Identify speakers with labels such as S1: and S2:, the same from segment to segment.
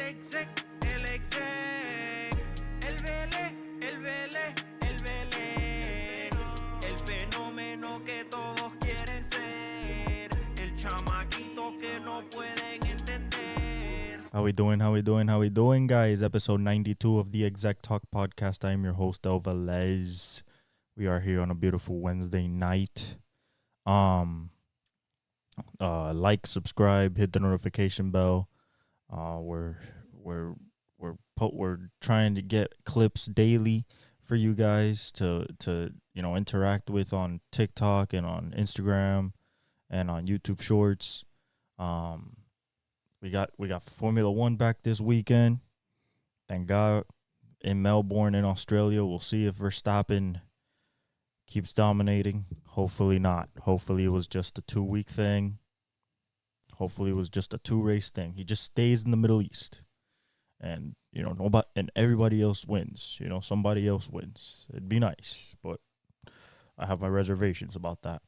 S1: El fenómeno que todos quieren ser, el chamaquito que no pueden entender. How we doing, guys? Episode 92 of the Exec Talk podcast. I am your host, El Velez. We are here on a beautiful Wednesday night. Like, subscribe, hit the notification bell. We're trying to get clips daily for you guys to interact with on TikTok and on Instagram and on YouTube Shorts. We got Formula One back this weekend. Thank God. In Melbourne in Australia, we'll see if Verstappen keeps dominating. Hopefully not. Hopefully it was just a 2-week thing. Hopefully it was just a 2-race thing. He just stays in the Middle East. And, nobody and everybody else wins. Somebody else wins. It'd be nice, but I have my reservations about that.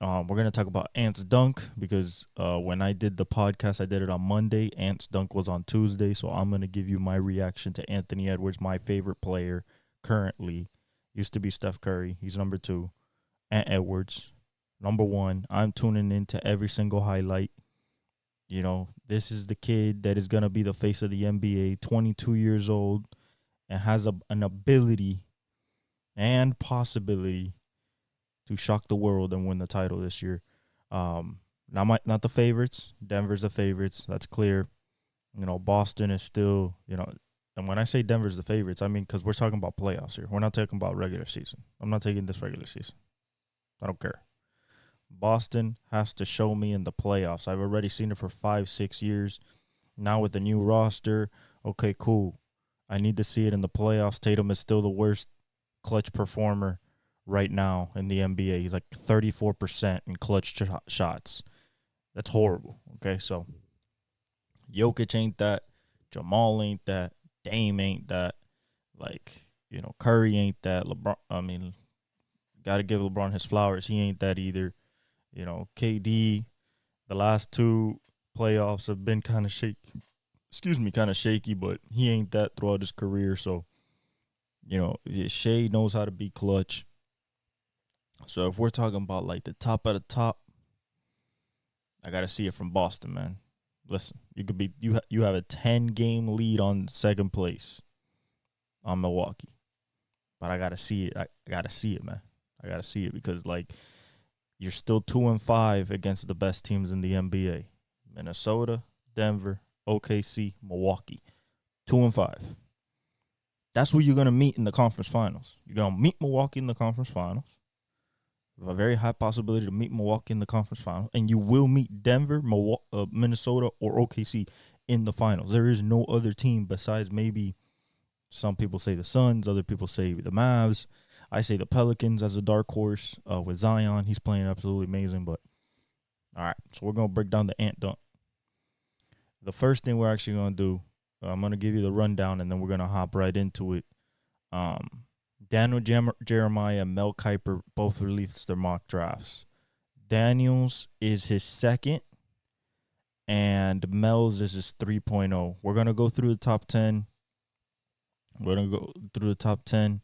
S1: We're going to talk about Ant's dunk because when I did the podcast, I did it on Monday. Ant's dunk was on Tuesday, so I'm going to give you my reaction to Anthony Edwards, my favorite player currently. Used to be Steph Curry. He's number 2. Ant Edwards, number 1. I'm tuning into every single highlight. This is the kid that is going to be the face of the NBA, 22 years old, and has an ability and possibility to shock the world and win the title this year. Not the favorites. Denver's the favorites. That's clear. Boston is still, and when I say Denver's the favorites, I mean because we're talking about playoffs here. We're not talking about regular season. I'm not taking this regular season. I don't care. Boston has to show me in the playoffs. I've already seen it for 5-6 years. Now with the new roster, okay, cool. I need to see it in the playoffs. Tatum is still the worst clutch performer right now in the NBA. He's like 34% in clutch shots. That's horrible. Okay, so Jokic ain't that. Jamal ain't that. Dame ain't that. Curry ain't that. LeBron, got to give LeBron his flowers. He ain't that either. KD, the last 2 playoffs have been kind of shaky, but he ain't that throughout his career. So, Shea knows how to be clutch. So if we're talking about the top of the top, I got to see it from Boston, man. Listen, you have a 10-game lead on second place on Milwaukee. But I got to see it. I got to see it, man. I got to see it because you're still 2-5 against the best teams in the NBA. Minnesota, Denver, OKC, Milwaukee. 2-5. That's who you're going to meet in the conference finals. You're going to meet Milwaukee in the conference finals. You have a very high possibility to meet Milwaukee in the conference finals. And you will meet Denver, Minnesota, or OKC in the finals. There is no other team besides maybe some people say the Suns. Other people say the Mavs. I say the Pelicans as a dark horse with Zion. He's playing absolutely amazing. But, all right, so we're going to break down the Ant dunk. The first thing we're actually going to do, I'm going to give you the rundown, and then we're going to hop right into it. Daniel Jeremiah and Mel Kiper both released their mock drafts. Daniel's is his second, and Mel's is his 3.0. We're going to go through the top 10. We're going to go through the top 10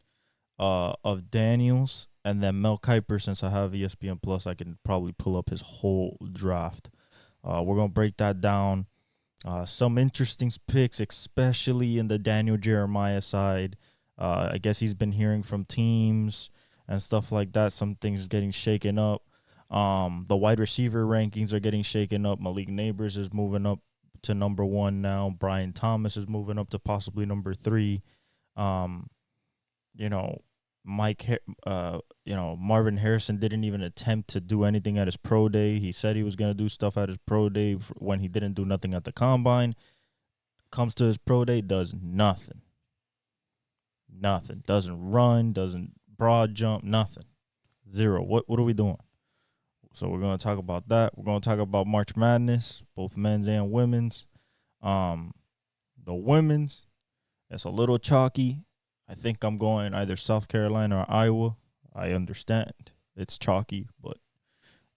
S1: of Daniel's, and then Mel Kiper, since I have ESPN Plus, I can probably pull up his whole draft. We're going to break that down. Some interesting picks, especially in the Daniel Jeremiah side. I guess he's been hearing from teams and stuff like that. Some things getting shaken up. The wide receiver rankings are getting shaken up. Malik Neighbors is moving up to number 1 now. Brian Thomas is moving up to possibly number 3. Marvin Harrison didn't even attempt to do anything at his pro day. He said he was going to do stuff at his pro day when he didn't do nothing at the combine. Comes to his pro day, does nothing. Nothing. Doesn't run, doesn't broad jump, nothing. 0. What are we doing? So we're going to talk about that. We're going to talk about March Madness, both men's and women's. The women's, it's a little chalky. I think I'm going either South Carolina or Iowa. I understand it's chalky, but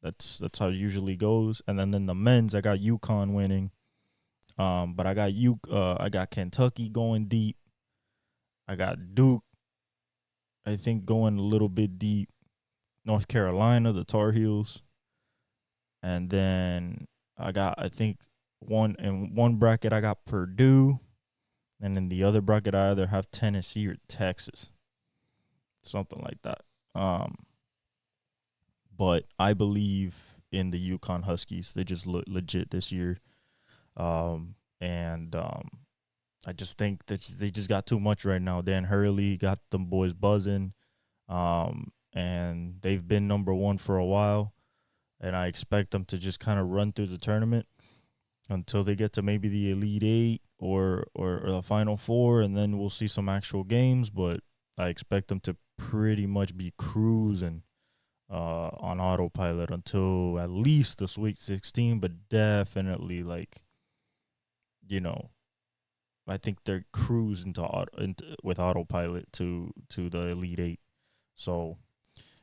S1: that's how it usually goes. And then in the men's, I got UConn winning. But I got Kentucky going deep. I got Duke, I think, going a little bit deep. North Carolina, the Tar Heels, and then I think one bracket I got Purdue, and in the other bracket I either have Tennessee or Texas, something like that. Um, but I believe in the UConn Huskies. They just look legit this year. And I just think that they just got too much right now. Dan Hurley got them boys buzzing. And they've been number one for a while. And I expect them to just kind of run through the tournament until they get to maybe the Elite Eight or the Final Four, and then we'll see some actual games. But I expect them to pretty much be cruising on autopilot until at least the Sweet 16, but definitely you know, I think they're cruising with autopilot to the Elite Eight. So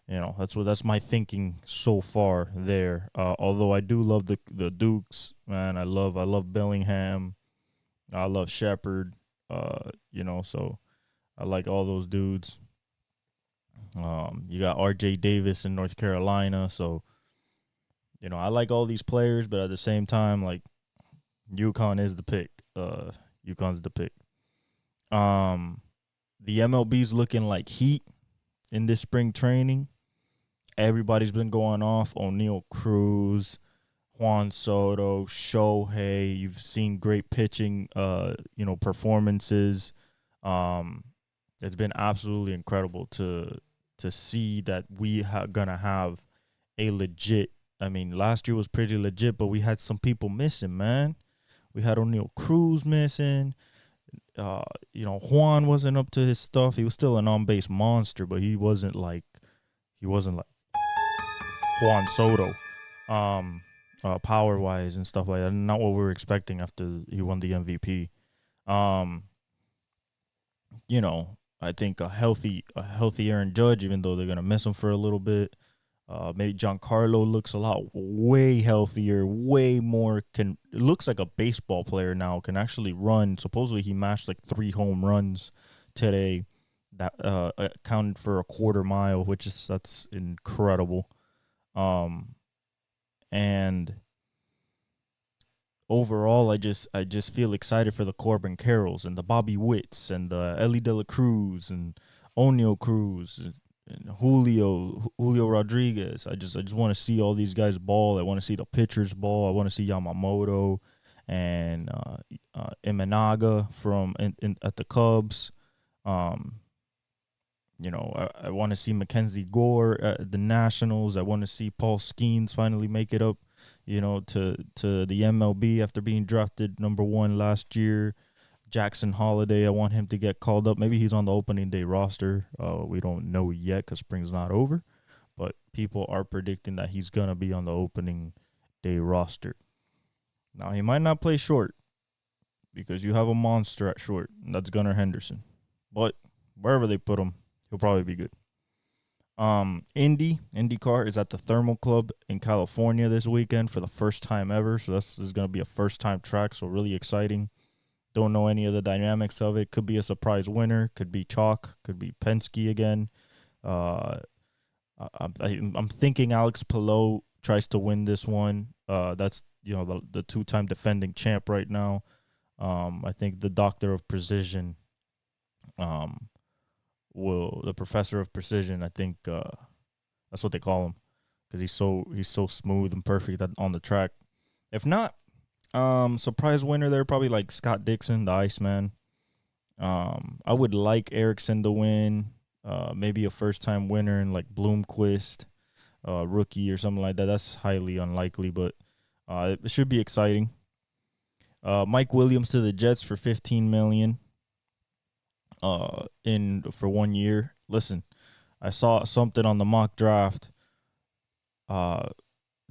S1: that's my thinking so far there. Although I do love the Dukes, man. I love Bellingham. I love Shepard. So I like all those dudes. You got R.J. Davis in North Carolina, so I like all these players, but at the same time, like UConn is the pick. UConn's the pick. The MLB's looking like heat in this spring training. Everybody's been going off. O'Neal Cruz, Juan Soto, Shohei. You've seen great pitching, performances. It's been absolutely incredible to see that we are gonna have a legit. I mean, last year was pretty legit, but we had some people missing, man. We had O'Neal Cruz missing. Juan wasn't up to his stuff. He was still an on-base monster, but he wasn't like Juan Soto, power wise and stuff like that. Not what we were expecting after he won the MVP. I think a healthy Aaron Judge, even though they're gonna miss him for a little bit. Maybe Giancarlo looks a lot way healthier, way more looks like a baseball player now. Can actually run. Supposedly he mashed like 3 home runs today. That accounted for a quarter mile, that's incredible. And overall, I just feel excited for the Corbin Carrolls and the Bobby Witts and the Ellie De La Cruz and O'Neal Cruz and Julio Rodriguez. I just want to see all these guys ball. I want to see the pitchers ball. I want to see Yamamoto and Imanaga at the Cubs. I want to see Mackenzie Gore at the Nationals. I want to see Paul Skeens finally make it up, to the MLB after being drafted number 1 last year. Jackson Holiday, I want him to get called up. Maybe he's on the opening day roster. We don't know yet because spring's not over. But people are predicting that he's going to be on the opening day roster. Now, he might not play short because you have a monster at short, and that's Gunnar Henderson. But wherever they put him, he'll probably be good. IndyCar is at the Thermal Club in California this weekend for the first time ever. So this is going to be a first-time track, so really exciting. Don't know any of the dynamics of it. Could be a surprise winner. Could be chalk. Could be Penske again. I'm thinking Alex Palou tries to win this one. That's the 2-time defending champ right now. I think the Doctor of Precision, the Professor of Precision. I think that's what they call him because he's so smooth and perfect on the track. If not, surprise winner there, probably like Scott Dixon, the Iceman. I would like Erickson to win. Maybe a first-time winner in like Bloomquist, rookie or something like that. That's highly unlikely, but it should be exciting. Mike Williams to the Jets for $15 million. For 1 year. Listen, I saw something on the mock draft.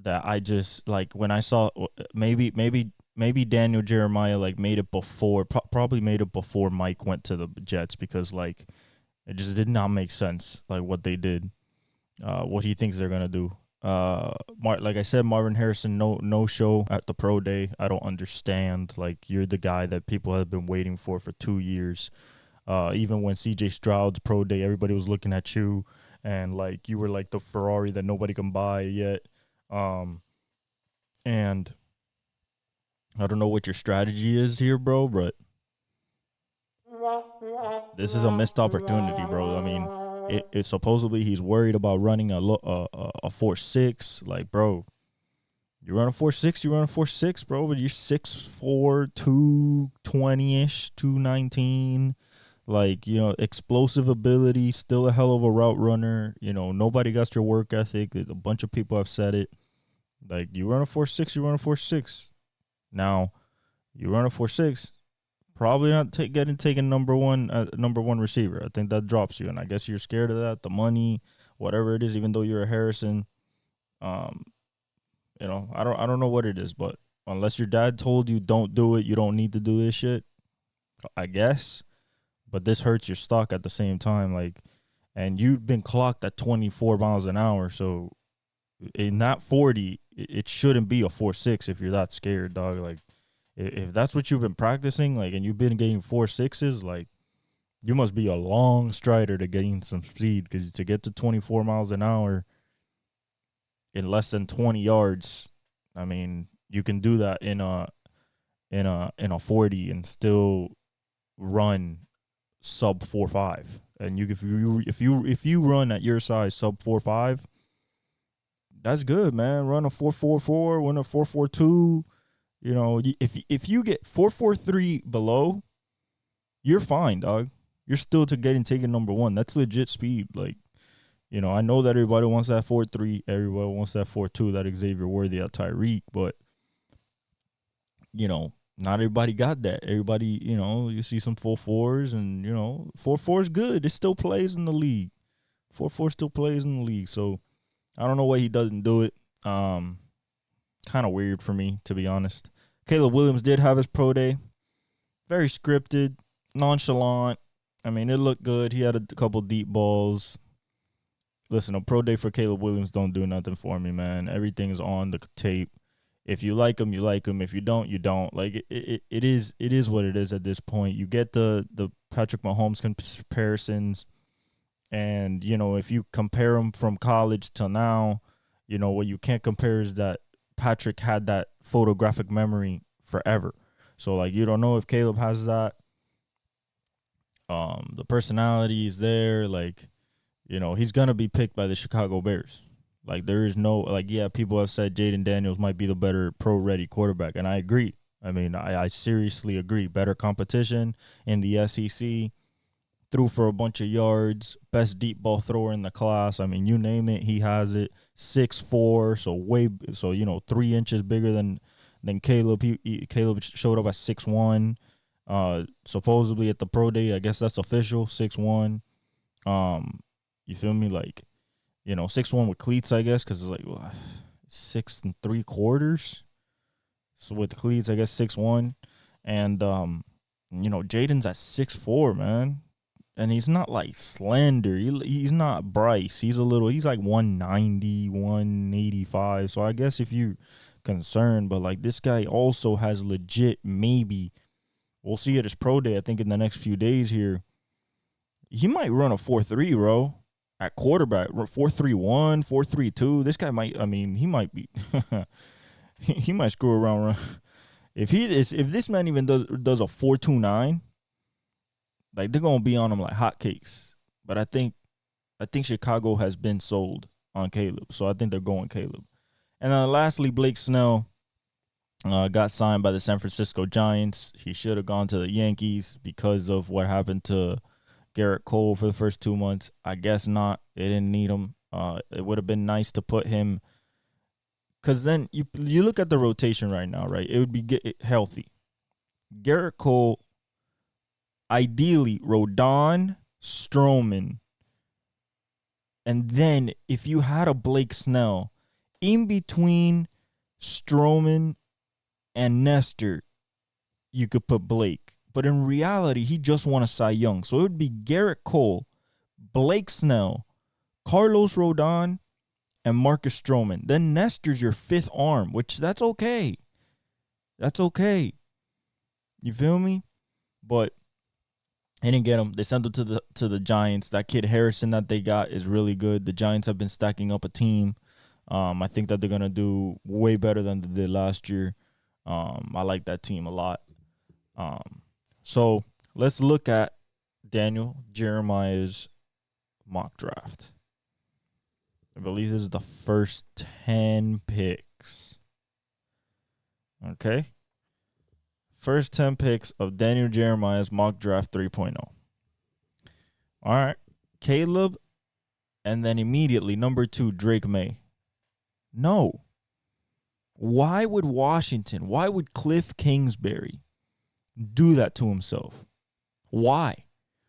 S1: That I just like when I saw maybe Daniel Jeremiah made it before, probably made it before Mike went to the Jets because it just did not make sense what they did, what he thinks they're gonna do. Like I said, Marvin Harrison, no show at the pro day. I don't understand. Like, you're the guy that people have been waiting for 2 years. Even when CJ Stroud's pro day, everybody was looking at you, and like you were like the Ferrari that nobody can buy yet. And I don't know what your strategy is here, bro, but this is a missed opportunity, bro. I mean, it supposedly he's worried about running a 4.6. Like, bro, you run a 4.6, you run a 4.6, bro, but you're 6'4", 220-ish, 219. Like, explosive ability, still a hell of a route runner. Nobody got your work ethic. A bunch of people have said it. Like, you run a 4.6, you run a 4.6. Now, you run a 4.6, probably not getting taken number one receiver. I think that drops you, and I guess you're scared of that, the money, whatever it is. Even though you're a Harrison, I don't know what it is, but unless your dad told you don't do it, you don't need to do this shit, I guess. But this hurts your stock at the same time, like, and you've been clocked at 24 miles an hour, so in that 40, it shouldn't be a 4.6 if you're that scared, dog. Like, if that's what you've been practicing, like, and you've been getting 4.6s, like, you must be a long strider to gain some speed, because to get to 24 miles an hour in less than 20 yards, I mean, you can do that in a 40 and still run sub 4.5. And if you run at your size sub 4.5, that's good, man. Run a 4.44, run a 4.42. If you get 4.43 below, you're fine, dog. You're still taken number one. That's legit speed. Like, I know that everybody wants that 4.3, everybody wants that 4.2, that Xavier Worthy at Tyreek, but not everybody got that. Everybody, you see some 4.4s, and 4.4 is good. It still plays in the league. 4.4 still plays in the league. So I don't know why he doesn't do it. Kind of weird for me, to be honest. Caleb Williams did have his pro day. Very scripted, nonchalant. I mean, it looked good. He had a couple deep balls. Listen, a pro day for Caleb Williams don't do nothing for me, man. Everything is on the tape. If you like him, you like him. If you don't, you don't. Like, it is what it is at this point. You get the Patrick Mahomes comparisons, and if you compare him from college till now, what you can't compare is that Patrick had that photographic memory forever. So, like, you don't know if Caleb has that. The personality is there. Like, he's gonna be picked by the Chicago Bears. Like, there is no, like, yeah, people have said Jaden Daniels might be the better pro-ready quarterback, and I agree. I mean, I seriously agree. Better competition in the SEC. Threw for a bunch of yards. Best deep ball thrower in the class. I mean, you name it, he has it. 6'4", so 3 inches bigger than Caleb. Caleb showed up at 6'1". Supposedly at the pro day, I guess that's official. 6'1". You feel me? Like, 6'1" with cleats, I guess, because it's like 6 3/4. So with cleats, I guess 6'1". And Jaden's at 6'4", man. And he's not like slender. He's not Bryce. He's like 190, 185. So I guess if you're concerned, but like, this guy also has legit, maybe, we'll see at his pro day, I think in the next few days here, he might run a 4.3, bro. At quarterback, 4.31, 4.32. This guy might, I mean, he might be, he might screw around. If this man even does a 4.29, like, they're gonna be on him like hotcakes. But I think Chicago has been sold on Caleb, so I think they're going Caleb. And then lastly, Blake Snell got signed by the San Francisco Giants. He should have gone to the Yankees because of what happened to Garrett Cole for the first 2 months. I guess not. They didn't need him. It would have been nice to put him, because then you look at the rotation right now, right? It would be healthy. Garrett Cole, ideally Rodon, Stroman, and then if you had a Blake Snell in between Stroman and Nestor, you could put Blake. But in reality, he just won a Cy Young. So it would be Garrett Cole, Blake Snell, Carlos Rodon, and Marcus Stroman. Then Nestor's your fifth arm, which that's okay. That's okay. You feel me? But they didn't get him. They sent him to the Giants. That kid Harrison that they got is really good. The Giants have been stacking up a team. I think that they're gonna do way better than they did last year. I like that team a lot. So let's look at Daniel Jeremiah's mock draft. I believe this is the first 10 picks. Okay. First 10 picks of Daniel Jeremiah's mock draft 3.0. All right. Caleb, and then immediately, number 2, Drake May. No. Why would Washington, why would Cliff Kingsbury do that to himself? Why?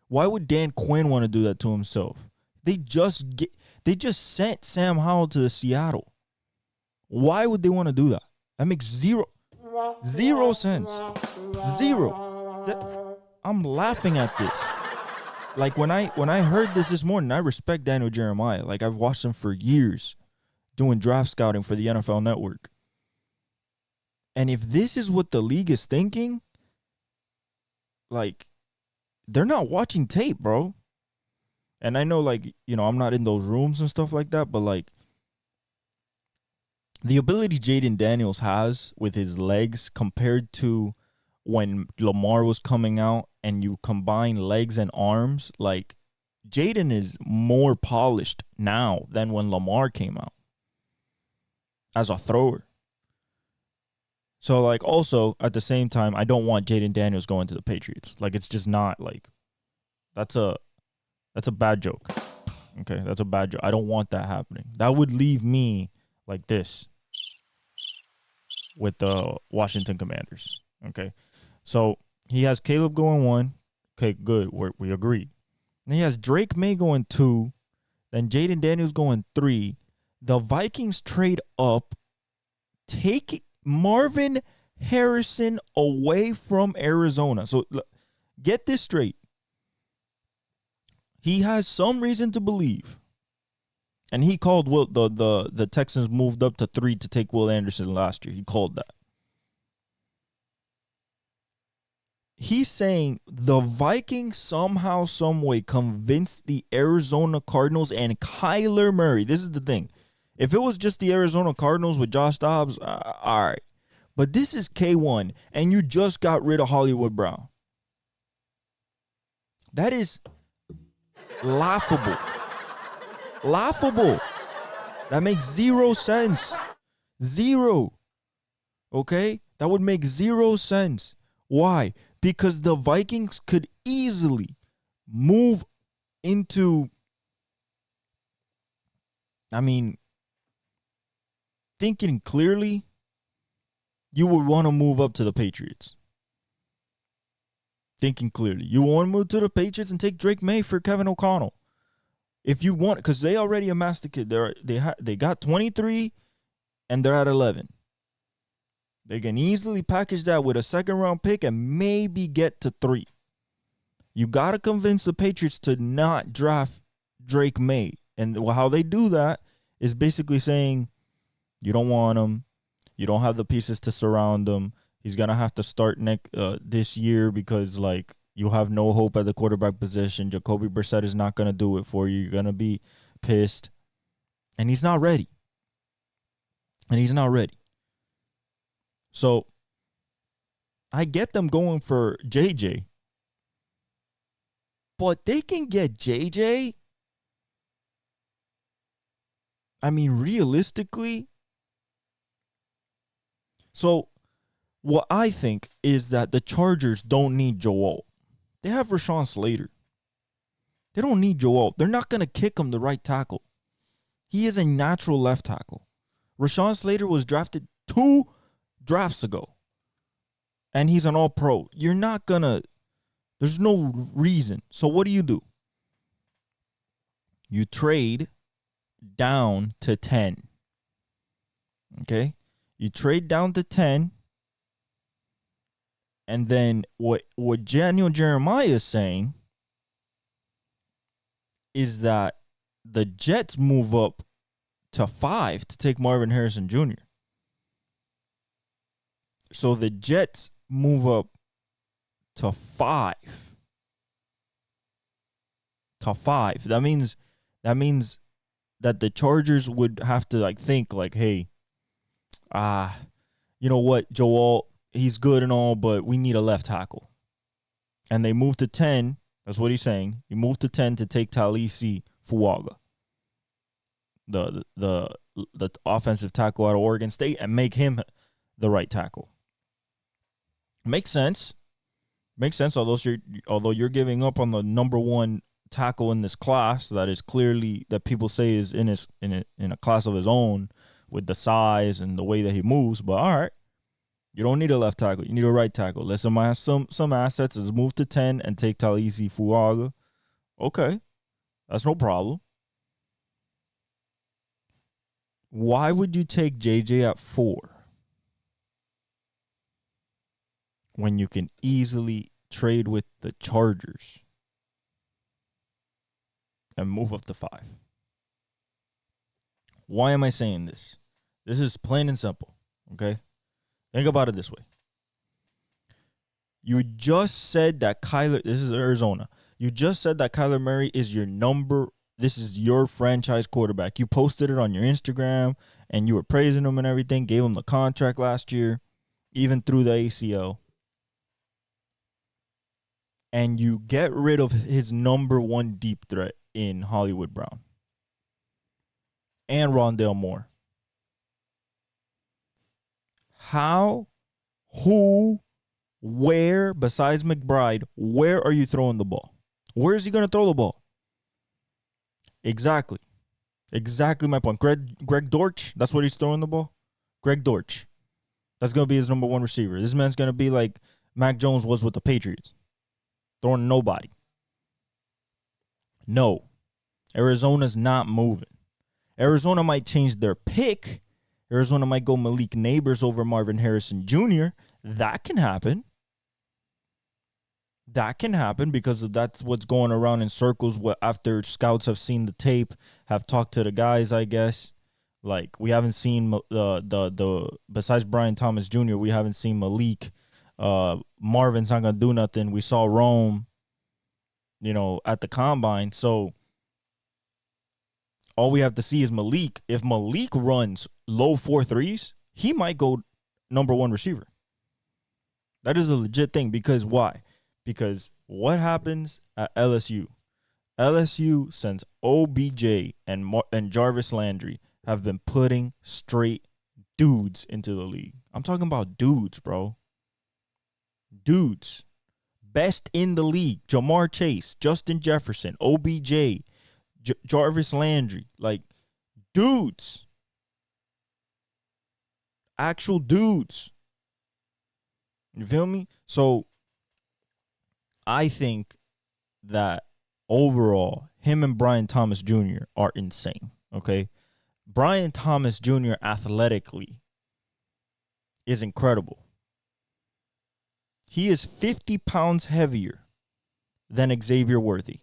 S1: Why would Dan Quinn want to do that to himself? They just sent Sam Howell to Seattle. Why would they want to do that? That makes zero sense. Zero. I'm laughing at this. Like when I heard this morning, I respect Daniel Jeremiah. Like I've watched him for years doing draft scouting for the NFL Network. And if this is what the league is thinking, like they're not watching tape, bro. And I know, like, you know, I'm not in those rooms and stuff like that, but, like, the ability Jaden Daniels has with his legs compared to when Lamar was coming out and you combine legs and arms, like, Jaden is more polished now than when Lamar came out as a thrower. So, like, also, at the same time, I don't want Jaden Daniels going to the Patriots. Like, it's just not, like, that's a bad joke. Okay, that's a bad joke. I don't want that happening. That would leave me like this with the Washington Commanders. Okay, so he has Caleb going 1. Okay, good. We agree. And he has Drake May going 2. Then Jaden Daniels going 3. The Vikings trade up, take Marvin Harrison away from Arizona. So get this straight. He has some reason to believe, and he called Will the Texans moved up to 3 to take Will Anderson last year. He called that. He's saying the Vikings somehow, some way convinced the Arizona Cardinals and Kyler Murray. This is the thing. If it was just the Arizona Cardinals with Josh Dobbs, all right. But this is K1, and you just got rid of Hollywood Brown. That is laughable. Laughable. That makes zero sense. Zero. Okay? That would make zero sense. Why? Because the Vikings could easily move into, thinking clearly, you would want to move up to the Patriots. Thinking clearly. You want to move to the Patriots and take Drake May for Kevin O'Connell. If you want, because they already amassed the kid. They got 23 and they're at 11. They can easily package that with a second-round pick and maybe get to 3. You got to convince the Patriots to not draft Drake May. And how they do that is basically saying, you don't want him. You don't have the pieces to surround him. He's going to have to start this year because, like, you have no hope at the quarterback position. Jacoby Brissett is not going to do it for you. You're going to be pissed. And he's not ready. So, I get them going for JJ. But they can get JJ. Realistically. So, what I think is that the Chargers don't need Joel. They have Rashawn Slater. They don't need Joel. They're not going to kick him the right tackle. He is a natural left tackle. Rashawn Slater was drafted 2 drafts ago. And he's an all-pro. You're not going to... There's no reason. So what do? You trade down to 10. Okay? You trade down to 10. And then what Daniel Jeremiah is saying is that the Jets move up to 5 to take Marvin Harrison Jr. So the Jets move up to 5. To 5. That means that the Chargers would have to like think like, hey, you know what, Joel, he's good and all, but we need a left tackle. And they moved to 10. That's what he's saying. He moved to 10 to take Talisi Fuaga, the offensive tackle out of Oregon State, and make him the right tackle. Makes sense. Makes sense. Although you're giving up on the number one tackle in this class that is clearly that people say is in a class of his own with the size and the way that he moves. But all right, you don't need a left tackle. You need a right tackle. Let somebody have some assets. Let's move to 10 and take Talisi Fuaga. Okay, that's no problem. Why would you take JJ at 4 when you can easily trade with the Chargers and move up to 5? Why am I saying this? This is plain and simple, okay? Think about it this way. You just said that this is Arizona. You just said that Kyler Murray is this is your franchise quarterback. You posted it on your Instagram, and you were praising him and everything, gave him the contract last year, even through the ACL. And you get rid of his number one deep threat in Hollywood Brown and Rondale Moore. How, who, where, besides McBride, where are you throwing the ball? Where is he going to throw the ball? Exactly my point. Greg Dortch, that's what he's throwing the ball? Greg Dortch. That's going to be his number one receiver. This man's going to be like Mac Jones was with the Patriots. Throwing nobody. No. Arizona's not moving. Arizona might change their pick. Arizona might go Malik Neighbors over Marvin Harrison Jr. That can happen. That can happen because that's what's going around in circles after scouts have seen the tape, have talked to the guys, I guess. Like, we haven't seen besides Brian Thomas Jr., we haven't seen Malik. Marvin's not going to do nothing. We saw Rome, at the combine. So all we have to see is Malik. If Malik runs low 4.3s, he might go number one receiver. That is a legit thing. Because why? Because what happens at LSU? LSU, since OBJ and Jarvis Landry have been putting straight dudes into the league. I'm talking about dudes, bro. Dudes. Best in the league. Jamar Chase, Justin Jefferson, OBJ, Jarvis Landry. Like, dudes. Actual dudes. You feel me? So, I think that overall, him and Brian Thomas Jr. are insane, okay? Brian Thomas Jr. athletically is incredible. He is 50 pounds heavier than Xavier Worthy.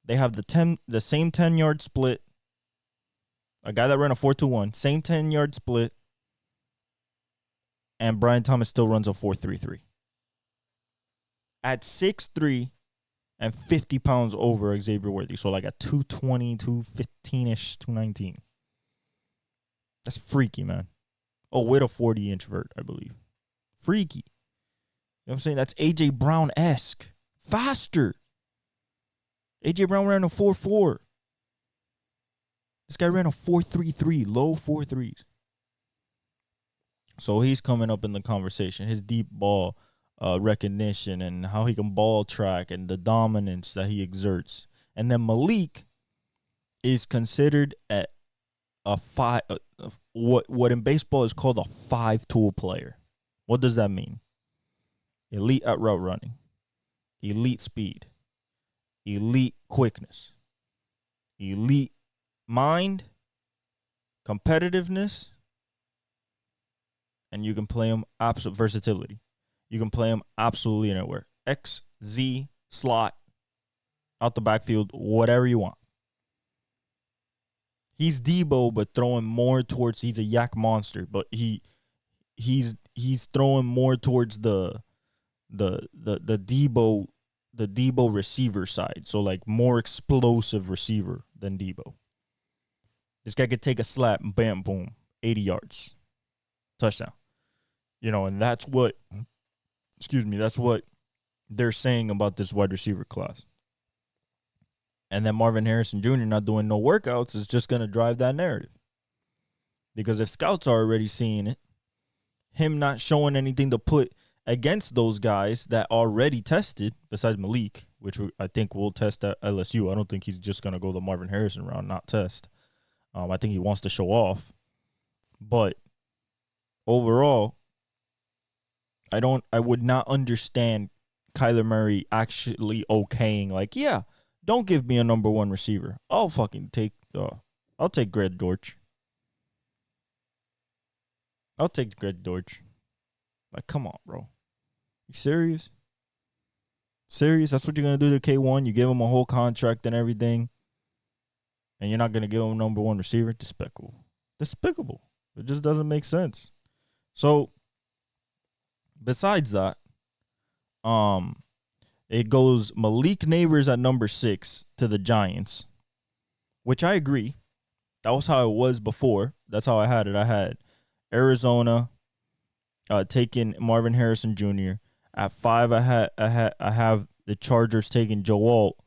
S1: They have the same 10-yard split. A guy that ran a 4.21, same 10-yard split. And Brian Thomas still runs a 4.33. At 6'3" and 50 pounds over Xavier Worthy. So like a 220, 215-ish, 219. That's freaky, man. Oh, with a 40-inch vert, I believe. Freaky. You know what I'm saying? That's A.J. Brown-esque. Faster. A.J. Brown ran a 4.4. This guy ran a 4.33, low 4.3s. So he's coming up in the conversation. His deep ball recognition and how he can ball track and the dominance that he exerts. And then Malik is considered at a five, what in baseball is called a 5-tool player. What does that mean? Elite at route running, elite speed, elite quickness, elite mind, competitiveness, and you can play him absolute versatility. You can play him absolutely anywhere. X, Z, slot, out the backfield, whatever you want. He's Debo, but throwing more towards. He's a yak monster, but he's throwing more towards the Debo receiver side. So like more explosive receiver than Debo. This guy could take a slap and bam, boom, 80 yards, touchdown. And that's what they're saying about this wide receiver class. And then Marvin Harrison Jr. not doing no workouts is just going to drive that narrative. Because if scouts are already seeing it, him not showing anything to put against those guys that already tested, besides Malik, which I think will test at LSU. I don't think he's just going to go the Marvin Harrison route, not test. I think he wants to show off. But overall, I would not understand Kyler Murray actually okaying, like, yeah, don't give me a number one receiver. I'll take Greg Dortch. I'll take Greg Dortch. Like, come on, bro. You serious? Serious? That's what you're going to do to K1? You give him a whole contract and everything, and you're not going to give him number one receiver? Despicable. Despicable. It just doesn't make sense. So, besides that, it goes Malik Neighbors at number 6 to the Giants, which I agree. That was how it was before. That's how I had it. I had Arizona taking Marvin Harrison Jr. At 5, I have the Chargers taking Joe Alt,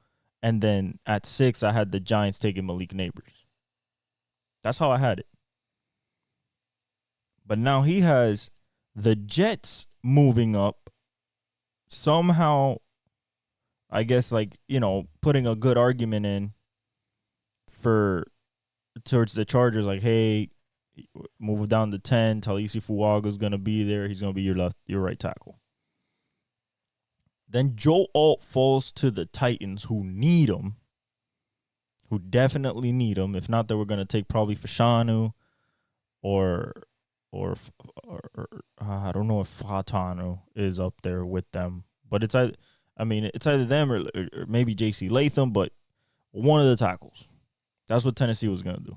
S1: and then at 6, I had the Giants taking Malik Neighbors. That's how I had it. But now he has the Jets moving up. Somehow, I guess, putting a good argument in towards the Chargers, like, hey, move down to 10. Talisi Fuaga's going to be there. He's going to be your right tackle. Then Joe Alt falls to the Titans, who need him, who definitely need him. If not, they were going to take probably Fashanu or I don't know if Fatano is up there with them. But it's either them or maybe J.C. Latham, but one of the tackles. That's what Tennessee was going to do.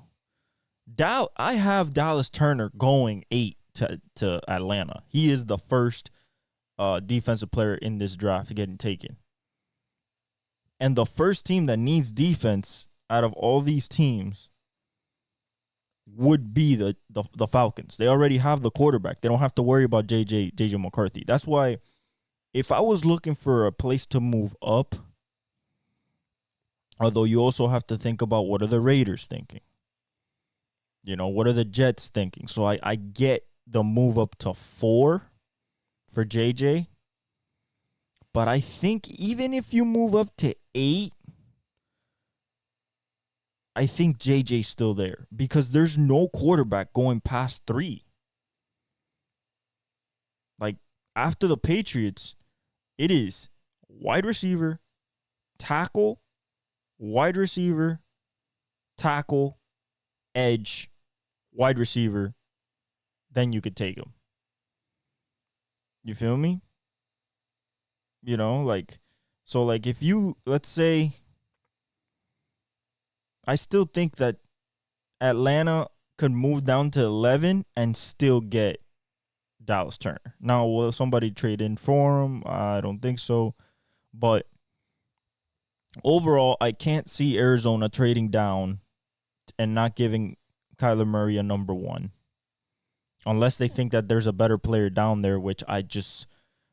S1: I have Dallas Turner going 8 to Atlanta. He is the first defensive player in this draft getting taken. And the first team that needs defense out of all these teams would be the Falcons. They already have the quarterback. They don't have to worry about JJ McCarthy. That's why if I was looking for a place to move up, although you also have to think about what are the Raiders thinking. What are the Jets thinking? So I get the move up to 4 for JJ. But I think even if you move up to 8, I think JJ's still there because there's no quarterback going past 3. Like, after the Patriots, it is wide receiver, tackle, wide receiver, tackle, edge, wide receiver. Then you could take him. You feel me? So if you, let's say, I still think that Atlanta could move down to 11 and still get Dallas Turner. Now, will somebody trade in for him? I don't think so. But overall, I can't see Arizona trading down and not giving Kyler Murray a number 1. Unless they think that there's a better player down there, which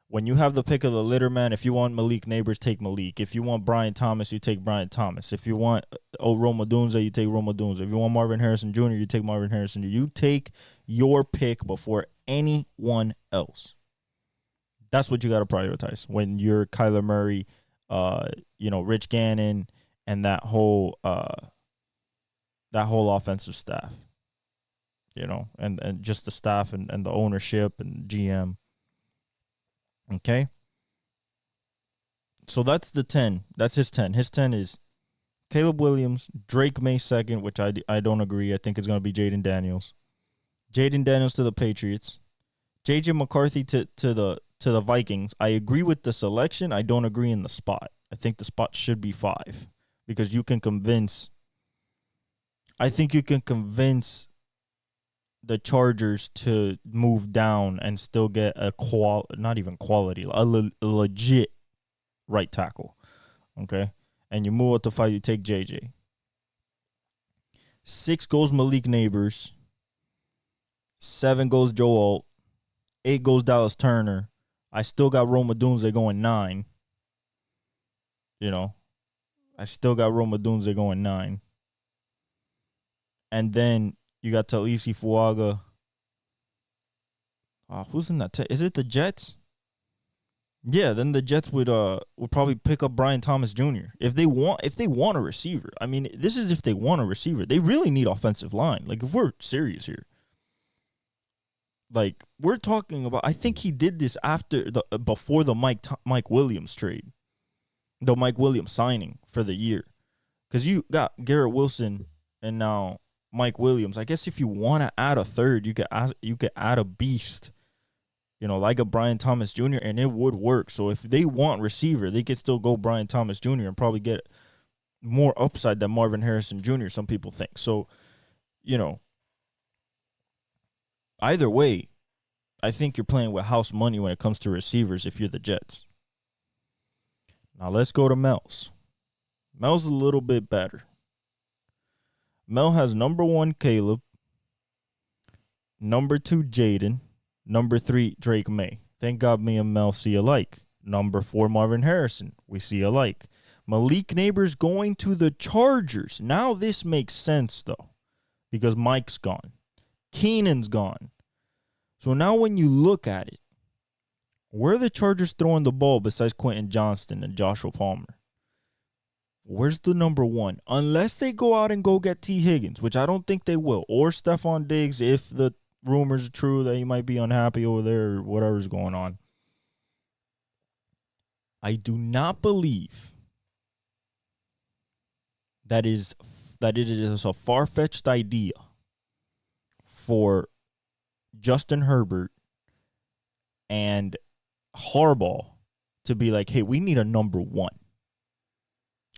S1: when you have the pick of the litter, man, if you want Malik Neighbors, take Malik. If you want Brian Thomas, you take Brian Thomas. If you want Roma Dunze, you take Roma Dunze. If you want Marvin Harrison Jr., you take Marvin Harrison Jr. You take your pick before anyone else. That's what you got to prioritize when you're Kyler Murray, Rich Gannon, and that whole offensive staff, and just the staff and the ownership and GM. Okay. So that's the 10. That's his 10. His 10 is Caleb Williams, Drake May 2nd, which I don't agree. I think it's going to be Jaden Daniels. Jaden Daniels to the Patriots. JJ McCarthy to the Vikings. I agree with the selection. I don't agree in the spot. I think the spot should be 5 because you can convince I think you can convince the Chargers to move down and still get a not even quality, a legit right tackle. Okay, and you move up to 5, you take JJ. 6 goes Malik Neighbors. 7 goes Joe Alt. 8 goes Dallas Turner. I still got Rome Odunze going 9. You know, I still got Rome Odunze going 9. And then you got Talisi Fuaga. Who's in that? Is it the Jets? Yeah, then the Jets would probably pick up Brian Thomas Jr. if they want a receiver. I mean, this is if they want a receiver. They really need offensive line. Like, if we're serious here, like, we're talking about. I think he did this before the Mike Williams trade, the Mike Williams signing for the year, because you got Garrett Wilson and now Mike Williams. I guess if you want to add a third, you could add a beast. You know, like a Brian Thomas Jr., and it would work. So if they want receiver, they could still go Brian Thomas Jr. and probably get more upside than Marvin Harrison Jr., some people think. So, you know, either way, I think you're playing with house money when it comes to receivers if you're the Jets. Now let's go to Mel's. Mel's a little bit better. Mel has number 1, Caleb. Number 2, Jaden. Number 3, Drake May. Thank God me and Mel see alike. Number 4, Marvin Harrison. We see alike. Malik Neighbors going to the Chargers. Now this makes sense, though, because Mike's gone. Keenan's gone. So now when you look at it, where are the Chargers throwing the ball besides Quentin Johnston and Joshua Palmer? Where's the number 1? Unless they go out and go get T. Higgins, which I don't think they will, or Stephon Diggs if the rumors are true that he might be unhappy over there or whatever's going on. I do not believe that it is a far-fetched idea for Justin Herbert and Harbaugh to be like, hey, we need a number 1.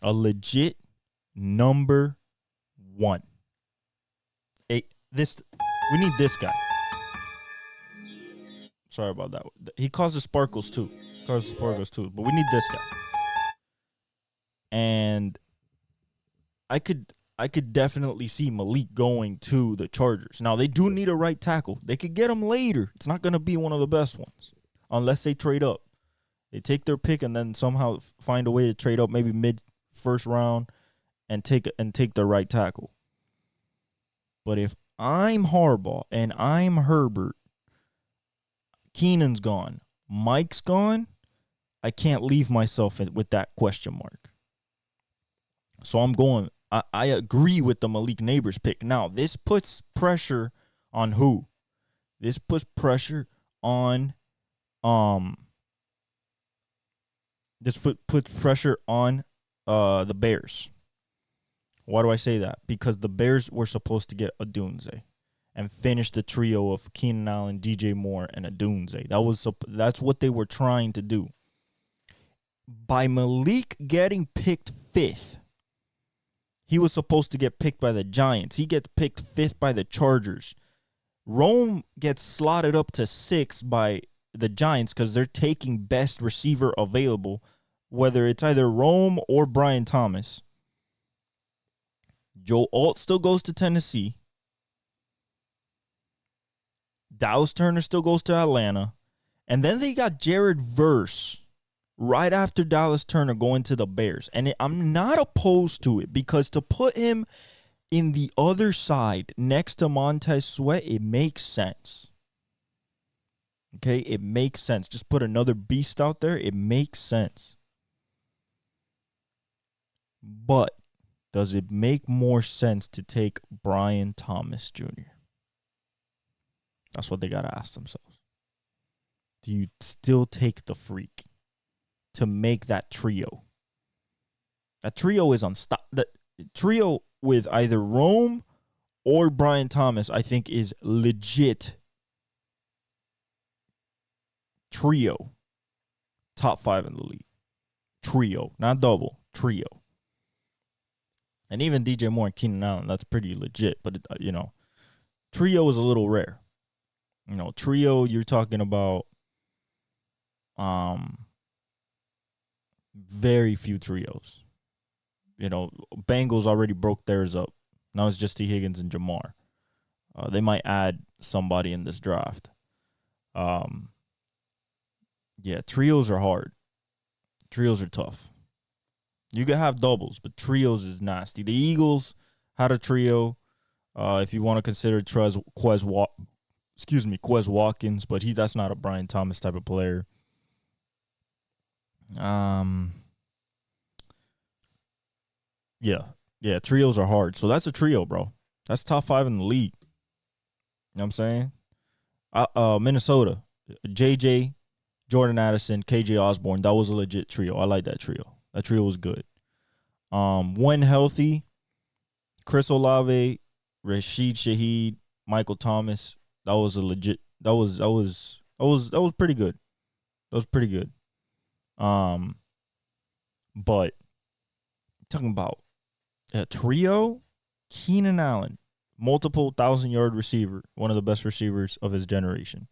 S1: A legit number 1. We need this guy. Sorry about that. He causes sparkles too. But we need this guy. And I could definitely see Malik going to the Chargers. Now, they do need a right tackle. They could get him later. It's not going to be one of the best ones unless they trade up. They take their pick and then somehow find a way to trade up maybe mid-first round and take the right tackle. But if I'm Harbaugh and I'm Herbert, Keenan's gone, Mike's gone, I can't leave myself with that question mark. So I'm going, I agree with the Malik Neighbors pick. Now, this puts pressure on who? This puts pressure on puts pressure on the Bears. Why do I say that? Because the Bears were supposed to get Odunze and finish the trio of Keenan Allen, DJ Moore, and Odunze. That's what they were trying to do. By Malik getting picked 5th, he was supposed to get picked by the Giants. He gets picked 5th by the Chargers. Rome gets slotted up to 6 by the Giants because they're taking best receiver available, whether it's either Rome or Brian Thomas. Joe Alt still goes to Tennessee. Dallas Turner still goes to Atlanta. And then they got Jared Verse right after Dallas Turner going to the Bears. And I'm not opposed to it because to put him in the other side next to Montez Sweat, it makes sense. Okay, it makes sense. Just put another beast out there. It makes sense. But does it make more sense to take Brian Thomas Jr.? That's what they got to ask themselves. Do you still take the freak to make that trio? That trio is unstoppable. That trio with either Rome or Brian Thomas, I think, is legit trio. Top 5 in the league. Trio. Not double. Trio. And even DJ Moore and Keenan Allen, that's pretty legit. But, trio is a little rare. Trio, you're talking about very few trios. Bengals already broke theirs up. Now it's just T. Higgins and Jamar. They might add somebody in this draft. Trios are hard. Trios are tough. You can have doubles, but trios is nasty. The Eagles had a trio. If you want to consider Quez Watkins, but that's not a Brian Thomas type of player. Trios are hard. So that's a trio, bro. That's top 5 in the league. You know what I'm saying? Minnesota, JJ, Jordan Addison, KJ Osborne. That was a legit trio. I like that trio. That trio was good. When healthy, Chris Olave, Rashid Shaheed, Michael Thomas. That was a legit. That was pretty good. That was pretty good. But talking about a trio, Keenan Allen, multiple 1,000-yard receiver, one of the best receivers of his generation.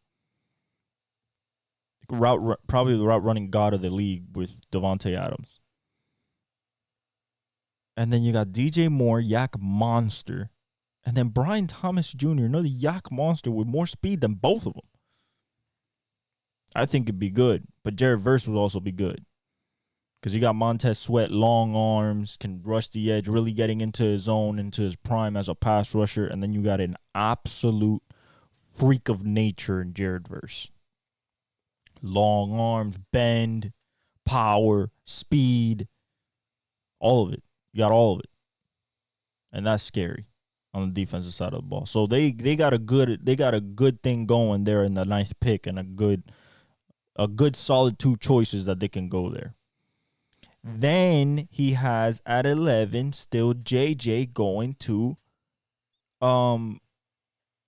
S1: Probably the route running god of the league with Devontae Adams. And then you got DJ Moore, Yak Monster. And then Brian Thomas Jr., another Yak Monster with more speed than both of them. I think it'd be good. But Jared Verse would also be good. Because you got Montez Sweat, long arms, can rush the edge, really getting into his zone, into his prime as a pass rusher. And then you got an absolute freak of nature in Jared Verse. Long arms, bend, power, speed, all of it. You got all of it. And that's scary on the defensive side of the ball. So they got a good thing going there in the 9th pick, and a good solid 2 choices that they can go there. Then he has at 11 still JJ going to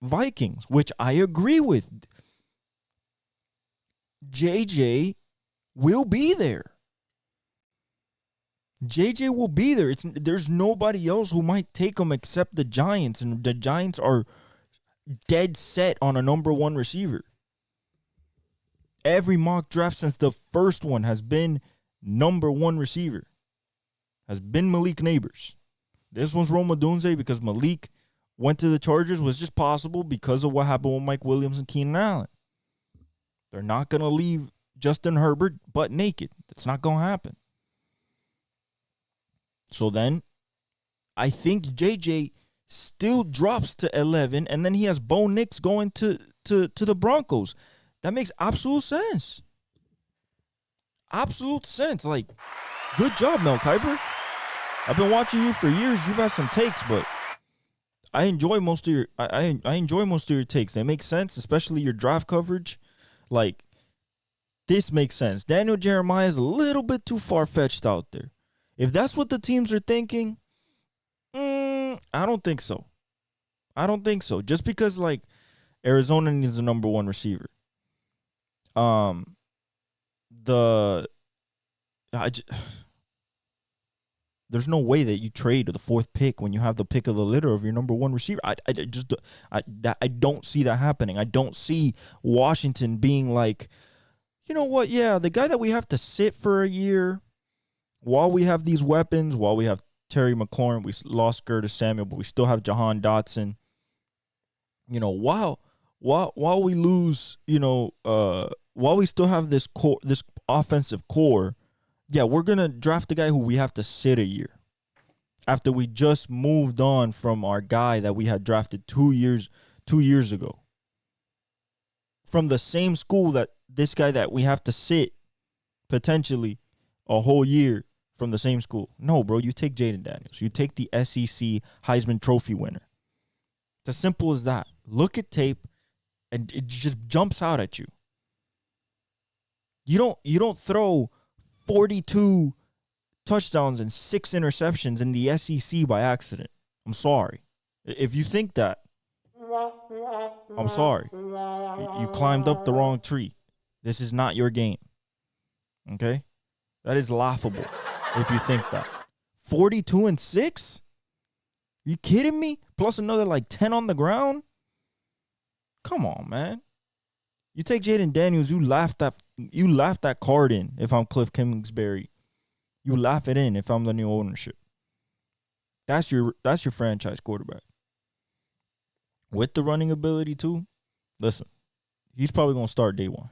S1: Vikings, which I agree with. JJ will be there. JJ will be there. There's nobody else who might take him except the Giants, and the Giants are dead set on a number 1 receiver. Every mock draft since the first one has been number 1 receiver, has been Malik Neighbors. This one's Rome Odunze because Malik went to the Chargers, was just possible because of what happened with Mike Williams and Keenan Allen. They're not going to leave Justin Herbert butt naked. That's not going to happen. So then, I think JJ still drops to 11, and then he has Bo Nix going to the Broncos. That makes absolute sense. Absolute sense. Like, good job, Mel Kiper. I've been watching you for years. You've had some takes, but I enjoy most of your I enjoy most of your takes. They make sense, especially your draft coverage. Like, this makes sense. Daniel Jeremiah is a little bit too far-fetched out there. If that's what the teams are thinking, I don't think so. I don't think so. Just because, like, Arizona needs a number 1 receiver. There's no way that you trade the 4th pick when you have the pick of the litter of your number 1 receiver. I don't see that happening. I don't see Washington being like, you know what? Yeah, the guy that we have to sit for a year while we have these weapons, while we have Terry McLaurin, we lost Curtis Samuel, but we still have Jahan Dotson. While we lose, while we still have this offensive core, yeah, we're gonna draft the guy who we have to sit a year after we just moved on from our guy that we had drafted 2 years ago. From the same school that this guy that we have to sit potentially a whole year from the same school. No, bro, you take Jaden Daniels. You take the SEC Heisman Trophy winner. It's as simple as that. Look at tape, and it just jumps out at you. You don't throw 42 touchdowns and 6 interceptions in the SEC by accident. I'm sorry. If you think that, I'm sorry. You climbed up the wrong tree. This is not your game. Okay? That is laughable if you think that. 42 and 6? You kidding me? Plus another like 10 on the ground? Come on, man. You take Jaden Daniels, you laugh that card in if I'm Cliff Kingsbury. You laugh it in if I'm the new ownership. That's your franchise quarterback. With the running ability too, listen, he's probably going to start day one.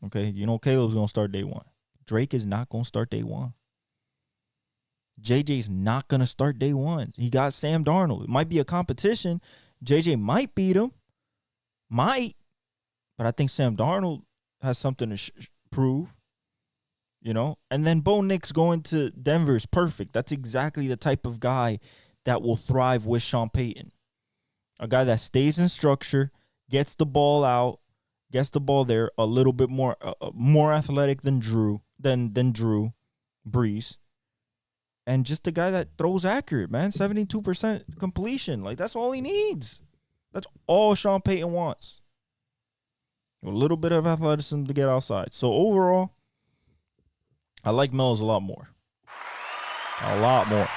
S1: Okay? You know Caleb's going to start day one. Drake is not going to start day one. JJ's not going to start day one. He got Sam Darnold. It might be a competition. JJ might beat him. Might. But I think Sam Darnold has something to prove. You know? And then Bo Nix going to Denver is perfect. That's exactly the type of guy that will thrive with Sean Payton. A guy that stays in structure, gets the ball out, gets the ball there, a little bit more athletic than Drew Brees. And just a guy that throws accurate, man. 72% completion. Like, that's all he needs. That's all Sean Payton wants. A little bit of athleticism to get outside. So, overall, I like Mills a lot more. A lot more.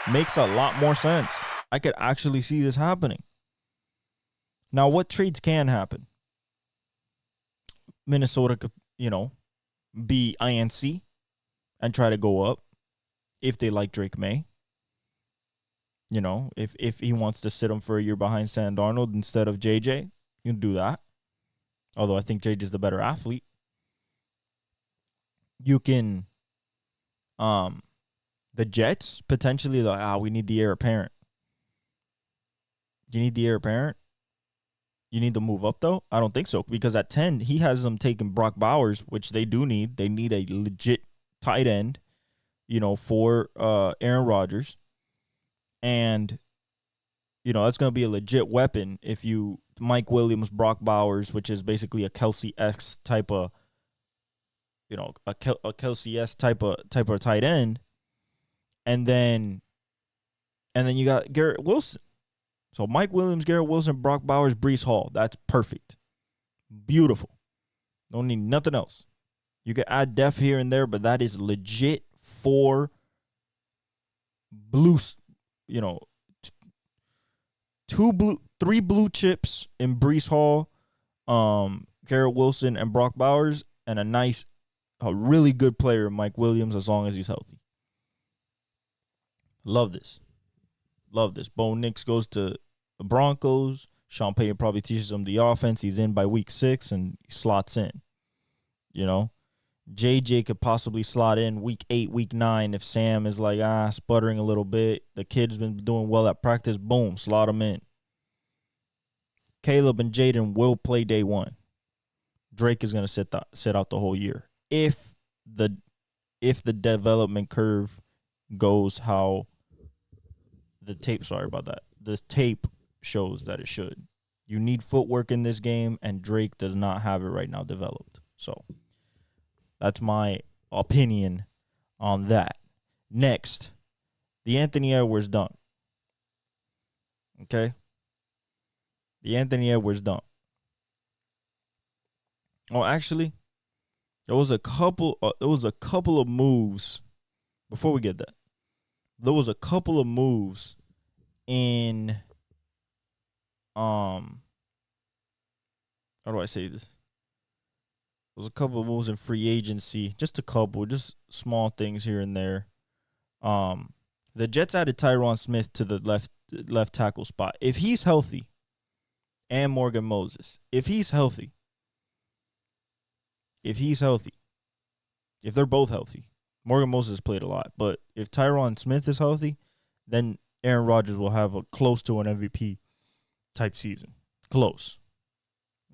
S1: Makes a lot more sense. I could actually see this happening. Now, what trades can happen? Minnesota could, be INC and try to go up if they like Drake May. If he wants to sit him for a year behind Sam Darnold instead of JJ, you can do that. Although I think JJ's the better athlete. You can, the Jets, potentially, we need the heir apparent. You need the heir apparent? You need to move up, though? I don't think so. Because at 10, he has them taking Brock Bowers, which they do need. They need a legit tight end, for Aaron Rodgers. And, that's going to be a legit weapon if you Mike Williams, Brock Bowers, which is basically a Kelsey-esque type of, a Kelsey-esque type of tight end. And then you got Garrett Wilson. So Mike Williams, Garrett Wilson, Brock Bowers, Breece Hall. That's perfect. Beautiful. Don't need nothing else. You can add depth here and there, but that is legit for blue, three blue chips in Breece Hall, Garrett Wilson, and Brock Bowers, and a really good player, Mike Williams, as long as he's healthy. Love this. Bo Nix goes to the Broncos. Sean Payton probably teaches him the offense. He's in by week 6 and he slots in. JJ could possibly slot in week 8, week 9 if Sam is sputtering a little bit. The kid's been doing well at practice. Boom, slot him in. Caleb and Jaden will play day one. Drake is going to sit out the whole year if the development curve goes how the tape shows that it should. You need footwork in this game, and Drake does not have it right now developed. So that's my opinion on that. Next, the Anthony Edwards dunk. Okay? The Anthony Edwards dunk. Oh, actually, there was a couple of moves before we get that. There was a couple of moves in how do I say this? There was a couple of moves in free agency, just small things here and there. The Jets added Tyron Smith to the left tackle spot. If he's healthy, and Morgan Moses, if they're both healthy, Morgan Moses played a lot, but if Tyron Smith is healthy, then Aaron Rodgers will have a close to an MVP type season. Close.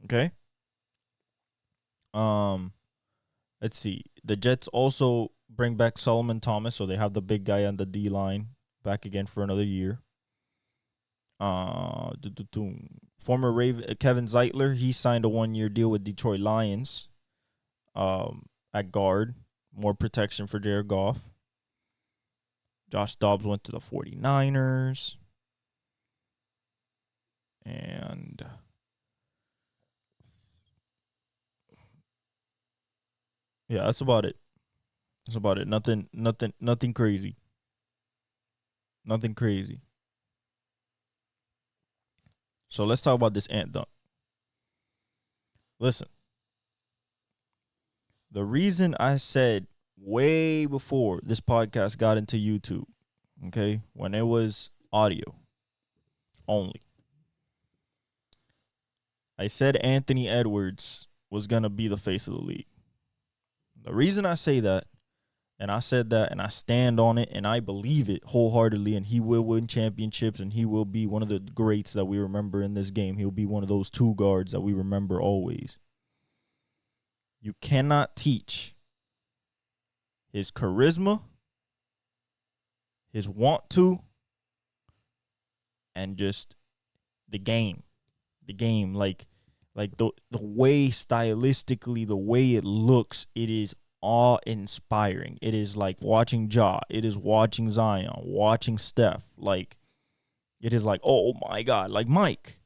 S1: Okay? Let's see. The Jets also bring back Solomon Thomas, so they have the big guy on the D line back again for another year. Former Raven Kevin Zeitler, he signed a 1-year deal with Detroit Lions. At guard, more protection for Jared Goff. Josh Dobbs went to the 49ers. And yeah, that's about it. Nothing crazy. So let's talk about this ant dunk. Listen, the reason I said way before this podcast got into YouTube, okay, when it was audio only, I said Anthony Edwards was going to be the face of the league. The reason I say that, and I said that, and I stand on it, and I believe it wholeheartedly, and he will win championships, and he will be one of the greats that we remember in this game. He'll be one of those two guards that we remember always. You cannot teach his charisma, his want to, and just the game. The game, like the way stylistically, the way it looks, it is awe-inspiring. It is like watching Ja. It is watching Zion, watching Steph. Like, it is like, oh my God, like Mike.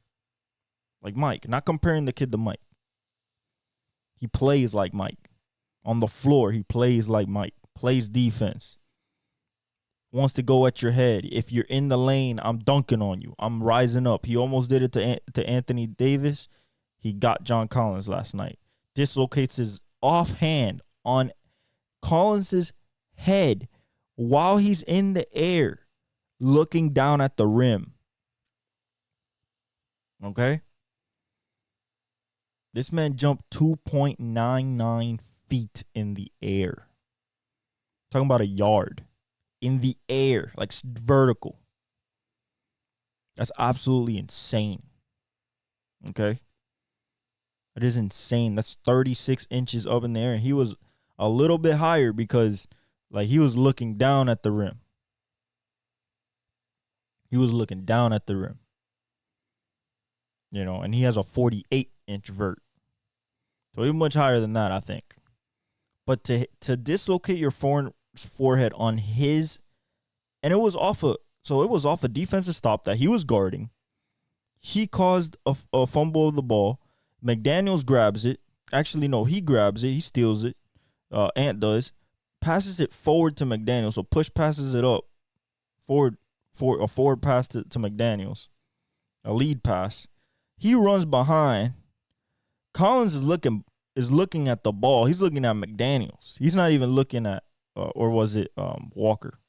S1: Like Mike. Not comparing the kid to Mike. He plays like Mike. On the floor, he plays like Mike. Plays defense. Wants to go at your head. If you're in the lane, I'm dunking on you. I'm rising up. He almost did it to Anthony Davis. He got John Collins last night. Dislocates his offhand on Collins's head while he's in the air, looking down at the rim. Okay? This man jumped 2.99 feet in the air. Talking about a yard. In the air, like vertical. That's absolutely insane. Okay? It is insane. That's 36 inches up in the air. And he was a little bit higher because, like, he was looking down at the rim. He was looking down at the rim. You know, and he has a 48-inch vert. So he's much higher than that, I think. But to dislocate your forehead on his, and it was off a defensive stop that he was guarding. He caused a fumble of the ball. McDaniels grabs it. Actually, no, he grabs it. He steals it. Ant does. Passes it forward to McDaniels. So push passes it up. A forward pass to McDaniels. A lead pass. He runs behind. Collins is looking at the ball. He's looking at McDaniels. He's not even looking at, or was it Walker?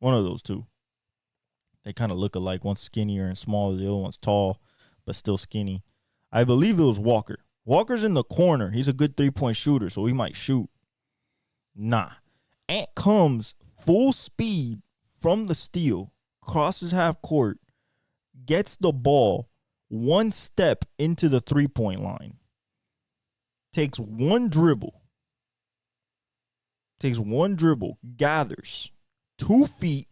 S1: One of those two. They kind of look alike. One's skinnier and smaller. The other one's tall, but still skinny. I believe it was Walker. Walker's in the corner. He's a good three-point shooter, so he might shoot. Nah. Ant comes full speed from the steal, crosses half court, gets the ball one step into the three-point line, takes one dribble, gathers 2 feet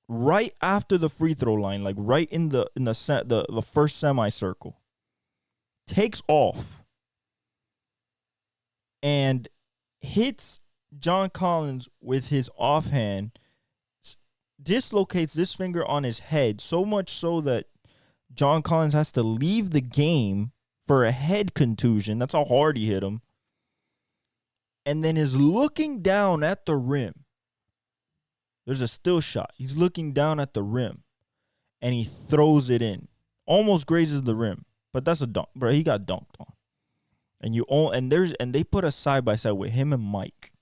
S1: right after the free throw line, like right in the first semicircle, takes off and hits John Collins with his offhand, dislocates this finger on his head, so much so that John Collins has to leave the game for a head contusion. That's how hard he hit him. And then is looking down at the rim. There's a still shot. He's looking down at the rim. And he throws it in. Almost grazes the rim. But that's a dunk. Bro, he got dunked on. And they put a side by side with him and Mike.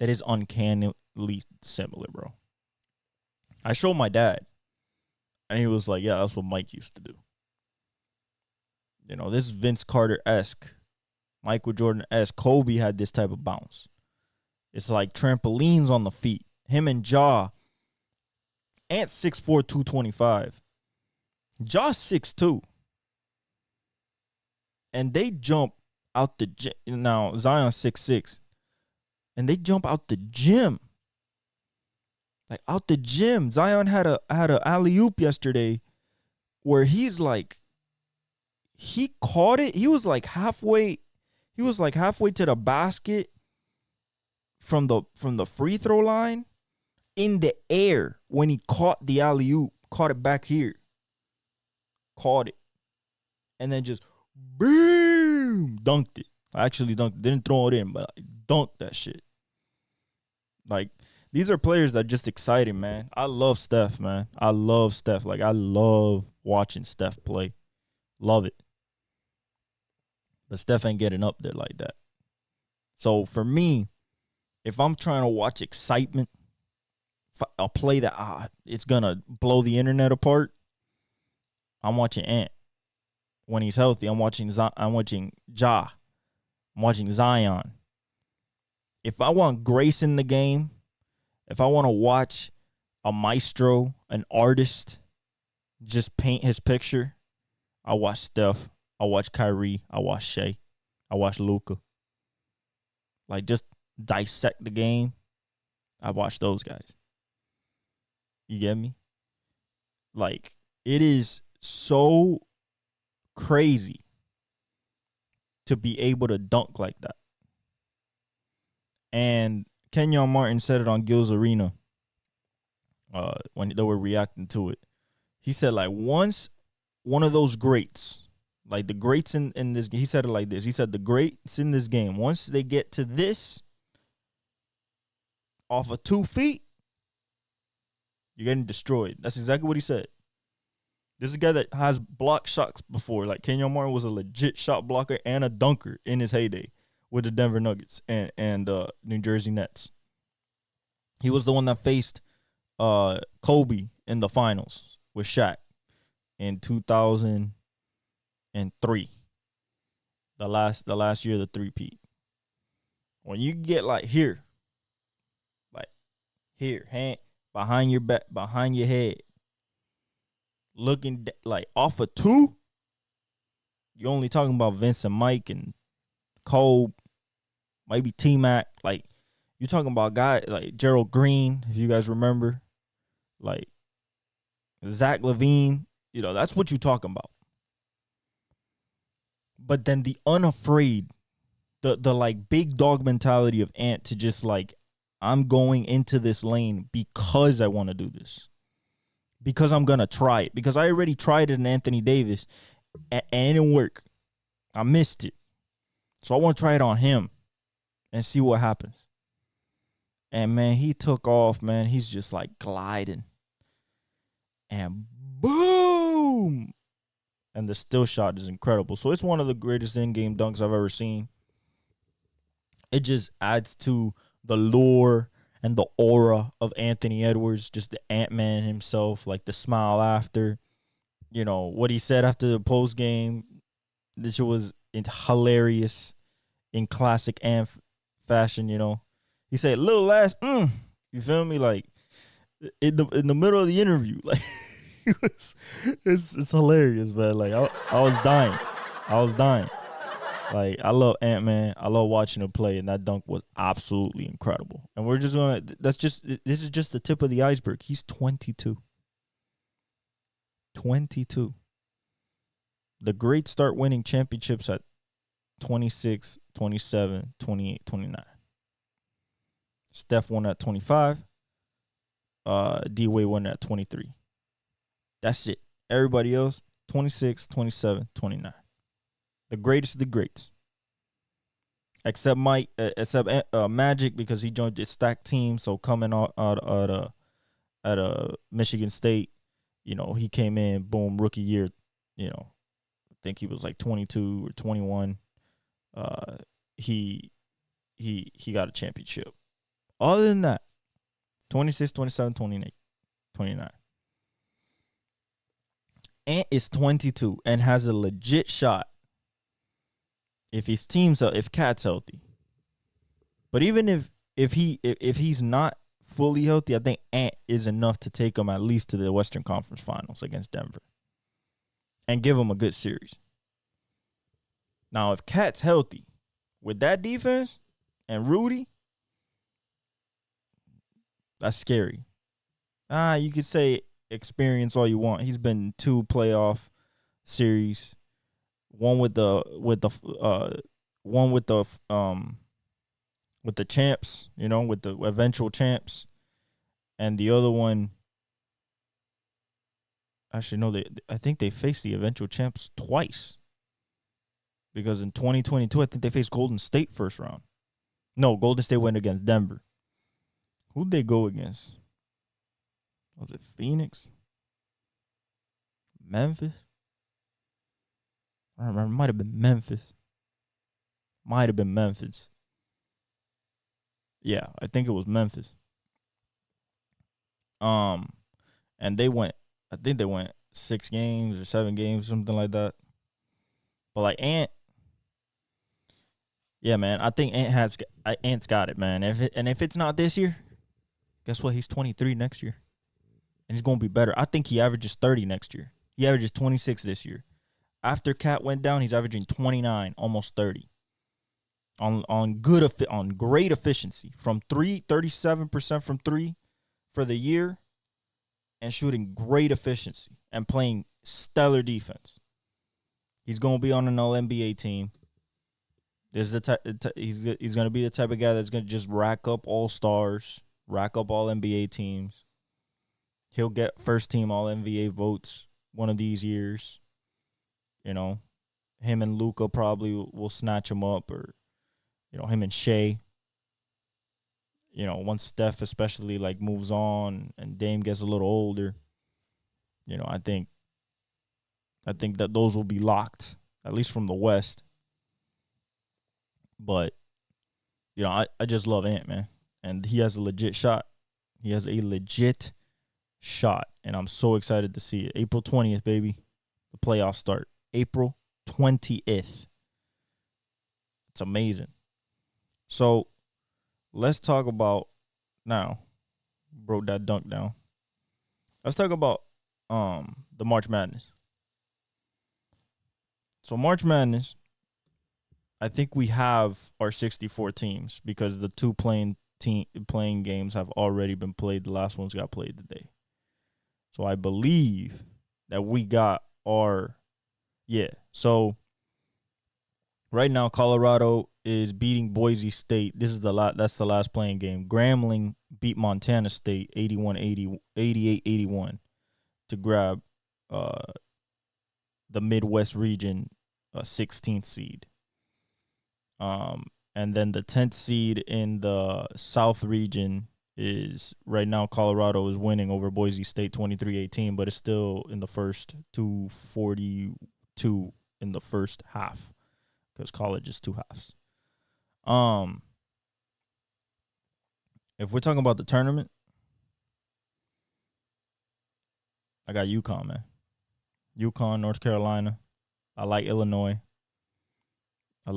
S1: That is uncannily similar, bro. I showed my dad. And he was like, yeah, that's what Mike used to do. You know, this is Vince Carter-esque. Michael Jordan-esque. Kobe had this type of bounce. It's like trampolines on the feet. Him and Ja. Ant 6'4", 225. Ja 6'2". And they jump out the gym. Now, Zion 6'6". And they jump out the gym. Like, out the gym. Zion had a alley-oop yesterday where he's like, he caught it. He was like halfway to the basket from the free throw line in the air when he caught the alley-oop. Caught it back here. Caught it. And then just boom, dunked it. I actually dunked it. Didn't throw it in, but I dunked that shit. Like, these are players that are just exciting, man. I love Steph, man. I love Steph. Like, I love watching Steph play. Love it. But Steph ain't getting up there like that. So for me, if I'm trying to watch excitement, a play that it's gonna blow the internet apart, I'm watching Ant. When he's healthy, I'm watching Ja. I'm watching Zion. If I want grace in the game, if I want to watch a maestro, an artist, just paint his picture, I watch Steph. I watch Kyrie. I watch Shea. I watch Luka. Like, just dissect the game. I watch those guys. You get me? Like, it is so crazy to be able to dunk like that. And Kenyon Martin said it on Gil's Arena when they were reacting to it. He said, like, once one of those greats, like the greats in this, he said it like this. He said, the greats in this game, once they get to this, off of 2 feet, you're getting destroyed. That's exactly what he said. This is a guy that has blocked shots before. Like, Kenyon Martin was a legit shot blocker and a dunker in his heyday with the Denver Nuggets and New Jersey Nets. He was the one that faced Kobe in the finals with Shaq in 2003. The last year of the three-peat. When you get like here, hand behind your back, behind your head, looking like off of 2, you're only talking about Vince and Mike and Cole, maybe T-Mac. Like, you're talking about guys like Gerald Green, if you guys remember, like Zach LaVine. You know, that's what you're talking about. But then the unafraid, the like big dog mentality of Ant to just like, I'm going into this lane because I want to do this. Because I'm going to try it. Because I already tried it in Anthony Davis and it didn't work. I missed it. So I want to try it on him and see what happens. And, man, he took off, man. He's just like gliding. And boom! And the still shot is incredible. So it's one of the greatest in-game dunks I've ever seen. It just adds to the lure and the aura of Anthony Edwards, just the Ant-Man himself, like the smile after, you know, what he said after the post game. This was hilarious in classic Ant fashion, you know. He said, little last, you feel me? Like, in the middle of the interview, like, it's hilarious, man. Like, I was dying. Like, I love Ant-Man. I love watching him play, and that dunk was absolutely incredible. And we're just going to – this is just the tip of the iceberg. He's 22. 22. The greats start winning championships at 26, 27, 28, 29. Steph won at 25. D-Wade won at 23. That's it. Everybody else, 26, 27, 29. The greatest of the greats. Except Magic, because he joined the stacked team. So coming out at Michigan State, you know, he came in, boom, rookie year, you know, I think he was like 22 or 21. He got a championship. Other than that, 26, 27, 28, 29. Ant is 22 and has a legit shot if his team's if Cat's healthy. But even if he's not fully healthy, I think Ant is enough to take him at least to the Western Conference Finals against Denver and give him a good series. Now, if Cat's healthy with that defense and Rudy, that's scary. You could say experience all you want. He's been in 2 playoff series. One with the champs, you know, with the eventual champs, and the other one. Actually, no, I think they faced the eventual champs twice. Because in 2022, I think they faced Golden State first round. No, Golden State went against Denver. Who'd they go against? Was it Phoenix? Memphis? I don't remember. Might have been Memphis. Yeah, I think it was Memphis. And they went. I think they went 6 games or 7 games, something like that. But like Ant, yeah, man. I think Ant's got it, man. If it's not this year, guess what? He's 23 next year, and he's gonna be better. I think he averages 30 next year. He averages 26 this year. After Cat went down, he's averaging 29, almost 30. On great efficiency from 3, 37% from 3 for the year, and shooting great efficiency and playing stellar defense. He's gonna be on an All NBA team. He's gonna be the type of guy that's gonna just rack up all stars, rack up all NBA teams. He'll get first team All NBA votes one of these years. You know, him and Luka probably will snatch him up, or him and Shea. Once Steph especially like moves on and Dame gets a little older, I think that those will be locked, at least from the West. But I just love Ant, man, and he has a legit shot. And I'm so excited to see it. April 20th, baby, the playoffs start. April 20th. It's amazing. So let's talk about now. Broke that dunk down. Let's talk about the March Madness. So March Madness, I think we have our 64 teams because the 2 playing games have already been played. The last ones got played today. So I believe that we got our So right now Colorado is beating Boise State. That's the last playing game. Grambling beat Montana State 88-81 to grab the Midwest region 16th seed. And then the 10th seed in the South region is right now Colorado is winning over Boise State 23-18, but it's still in the first 242 in the first half because college is 2 halves. If we're talking about the tournament, I got UConn, man. UConn, North Carolina. I like Illinois. I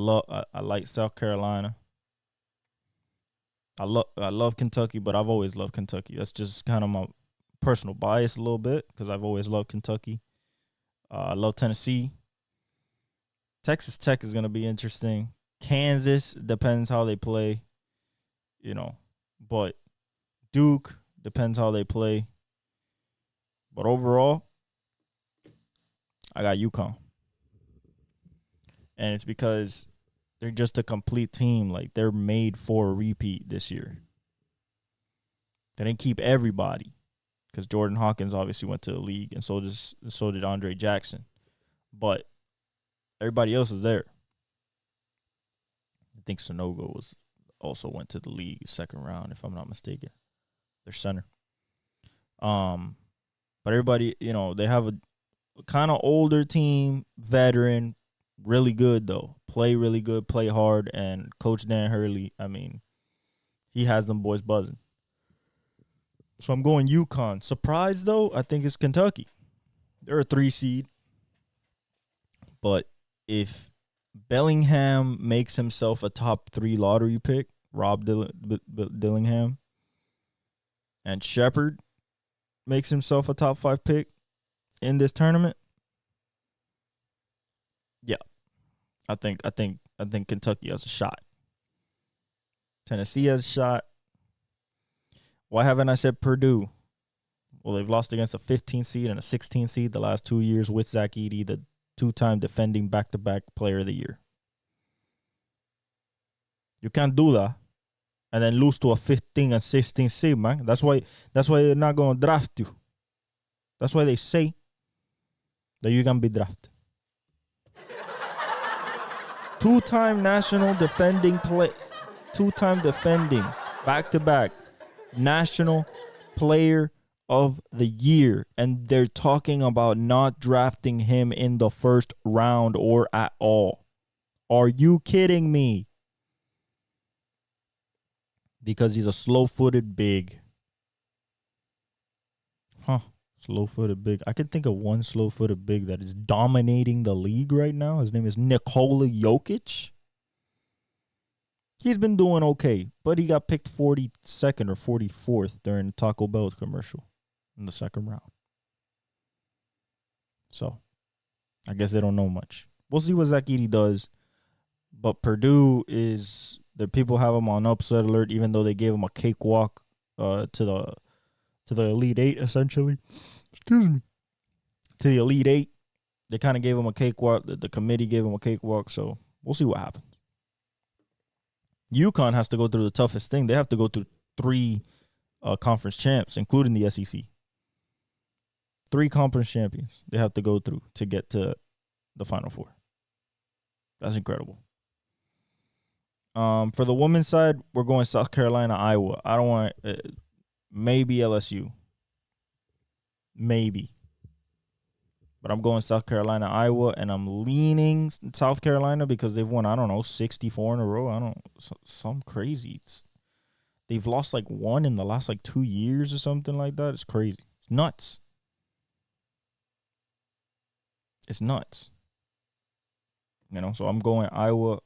S1: like South Carolina. I love Kentucky, but I've always loved Kentucky. That's just kind of my personal bias a little bit because I've always loved Kentucky. I love Tennessee. Texas Tech is going to be interesting. Kansas depends how they play, but Duke depends how they play. But overall, I got UConn. And it's because they're just a complete team. Like, they're made for a repeat this year. They didn't keep everybody because Jordan Hawkins obviously went to the league, and so did Andre Jackson. But everybody else is there. I think Sonogo also went to the league second round, if I'm not mistaken. Their center. But everybody, they have a kind of older team, veteran, really good though. Play really good, play hard, and Coach Dan Hurley, he has them boys buzzing. So I'm going UConn. Surprise though, I think it's Kentucky. They're a 3 seed. But if Bellingham makes himself a top 3 lottery pick, Rob Dillingham, and Shepard makes himself a top 5 pick in this tournament, yeah, I think Kentucky has a shot. Tennessee has a shot. Why haven't I said Purdue? Well, they've lost against a 15 seed and a 16 seed the last 2 years with Zach Edey, the 2-time defending back-to-back player of the year. You can't do that and then lose to a 15 and 16 seed, man. That's why they're not going to draft you. That's why they say that you can be drafted. 2-time national defending 2-time defending back-to-back National Player of the Year. And they're talking about not drafting him in the first round or at all. Are you kidding me? Because he's a slow-footed big. Huh. Slow-footed big. I can think of one slow-footed big that is dominating the league right now. His name is Nikola Jokic. He's been doing okay, but he got picked 42nd or 44th during the Taco Bell commercial in the second round. So, I guess they don't know much. We'll see what Zach Edey does. But Purdue is, the people have him on upset alert, even though they gave him a cakewalk to the Elite Eight, essentially. Excuse me. To the Elite Eight. They kind of gave him a cakewalk. The committee gave him a cakewalk, so we'll see what happens. UConn has to go through the toughest thing. They have to go through 3 conference champs, including the SEC. 3 conference champions they have to go through to get to the Final Four. That's incredible. For the women's side, we're going South Carolina, Iowa. I don't want maybe LSU. Maybe. But I'm going South Carolina, Iowa, and I'm leaning South Carolina because they've won, 64 in a row. Some crazy. They've lost 1 in the last 2 years or something like that. It's crazy. It's nuts. It's nuts. So I'm going Iowa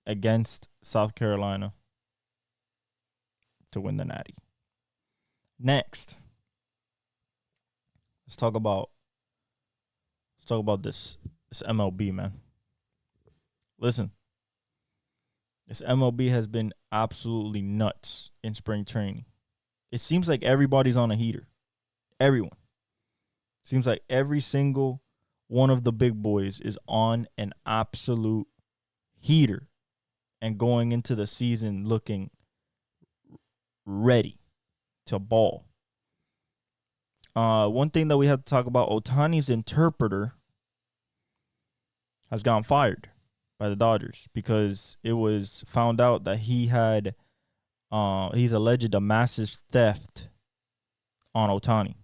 S1: against South Carolina to win the Natty. Next, let's talk about this MLB, man. Listen, this MLB has been absolutely nuts in spring training. It seems like everybody's on a heater. Everyone. Seems like every single one of the big boys is on an absolute heater and going into the season looking ready to ball. One thing that we have to talk about, Ohtani's interpreter has gotten fired by the Dodgers because it was found out that he's alleged a massive theft on Ohtani.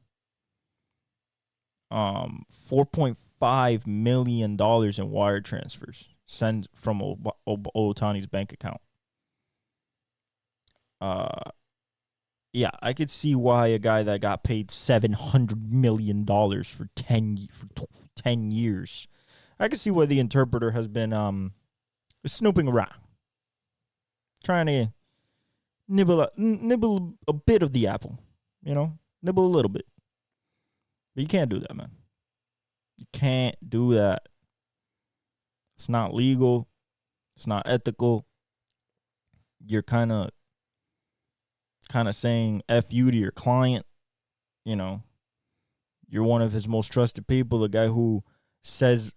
S1: $4.5 million in wire transfers sent from Ohtani's bank account. Yeah, I could see why a guy that got paid $700 million for 10 years. I could see why the interpreter has been snooping around, trying to nibble a bit of the apple, nibble a little bit. But you can't do that, man. You can't do that. It's not legal. It's not ethical. You're kind of saying F you to your client. You're one of his most trusted people, the guy who says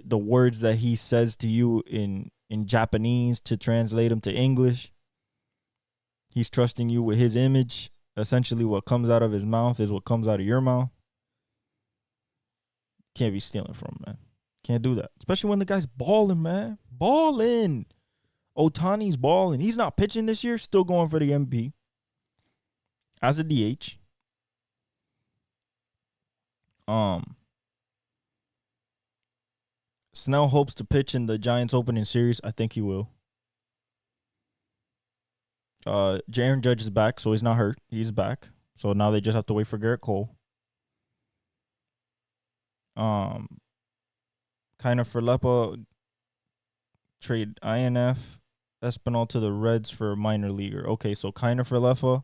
S1: the words that he says to you in Japanese to translate them to English. He's trusting you with his image. Essentially, what comes out of his mouth is what comes out of your mouth. Can't be stealing from him, man. Can't do that. Especially when the guy's balling, man. Balling. Ohtani's balling. He's not pitching this year. Still going for the MVP. As a DH. Snell hopes to pitch in the Giants opening series. I think he will. Aaron Judge is back, so he's not hurt. He's back. So now they just have to wait for Garrett Cole. Kiner Falepa trade INF Espinal to the Reds for a minor leaguer. Okay, so Kiner Falepa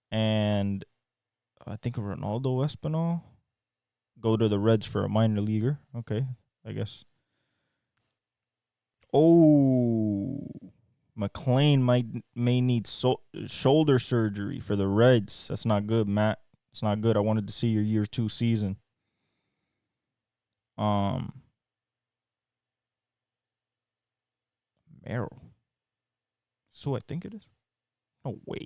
S1: and I think Ronaldo Espinal go to the Reds for a minor leaguer. Okay, I guess. Oh, McLean may need shoulder surgery for the Reds. That's not good, Matt. It's not good. I wanted to see your year 2 season. Merrill. So I think it is. No way.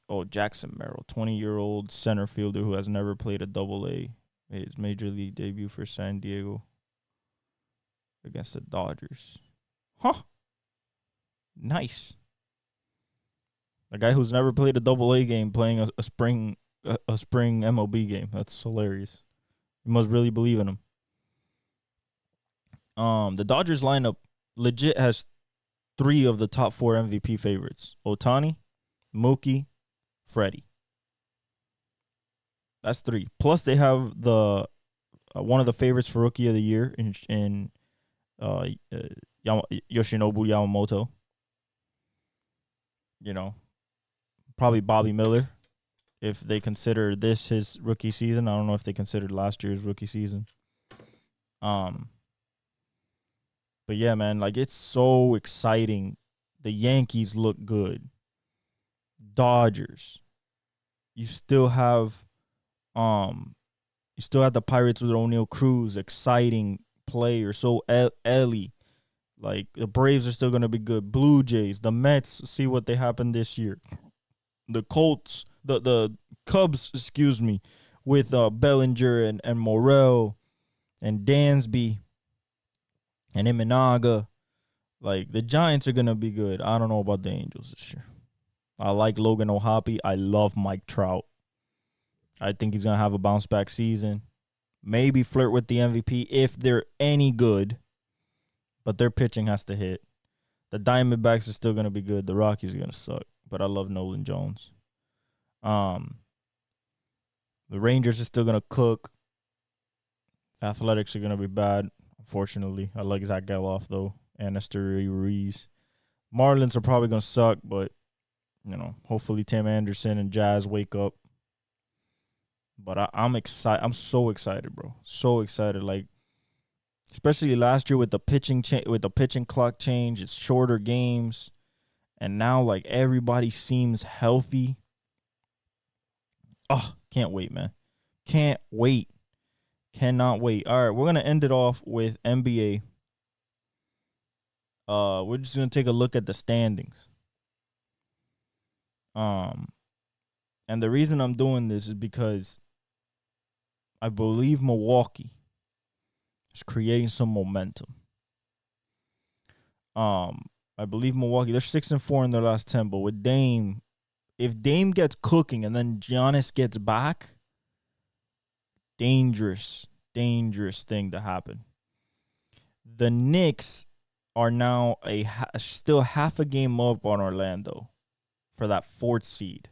S1: Oh, Jackson Merrill, 20-year-old center fielder who has never played a Double-A. Made his major league debut for San Diego against the Dodgers. Huh. Nice. A guy who's never played a AA game playing a spring MLB game. That's hilarious. You must really believe in him. The Dodgers lineup legit has 3 of the top 4 MVP favorites: Ohtani, Mookie, Freddie. That's 3. Plus, they have the one of the favorites for Rookie of the Year in Yoshinobu Yamamoto. You know, probably Bobby Miller, if they consider this his rookie season. I don't know if they considered last year's rookie season. But yeah, man, like, it's so exciting. The Yankees look good. Dodgers. You still have the Pirates with O'Neal Cruz, exciting player. So Ellie. Like, the Braves are still gonna be good. Blue Jays, the Mets, see what they happened this year. The Colts, the Cubs, with Bellinger and Morel and Dansby and Imanaga. Like, the Giants are gonna be good. I don't know about the Angels this year. I like Logan O'Hoppe. I love Mike Trout. I think he's gonna have a bounce back season. Maybe flirt with the MVP if they're any good. But their pitching has to hit. The Diamondbacks are still gonna be good. The Rockies are gonna suck. But I love Nolan Jones. The Rangers are still gonna cook. Athletics are gonna be bad, unfortunately. I like Zach Geloff though, and Esteury Ruiz. Marlins are probably gonna suck, but hopefully Tim Anderson and Jazz wake up. But I'm excited. I'm so excited, bro. So excited. Like, especially last year with the pitching clock change, it's shorter games, and now, like, everybody seems healthy. Oh, can't wait, man. Can't wait. Cannot wait. All right, we're gonna end it off with NBA. We're just gonna take a look at the standings. And the reason I'm doing this is because I believe Milwaukee is creating some momentum. I believe Milwaukee, they're 6-4 in their last 10, but with Dame, if Dame gets cooking and then Giannis gets back, dangerous thing to happen. The Knicks are now still half a game up on Orlando for that 4th seed.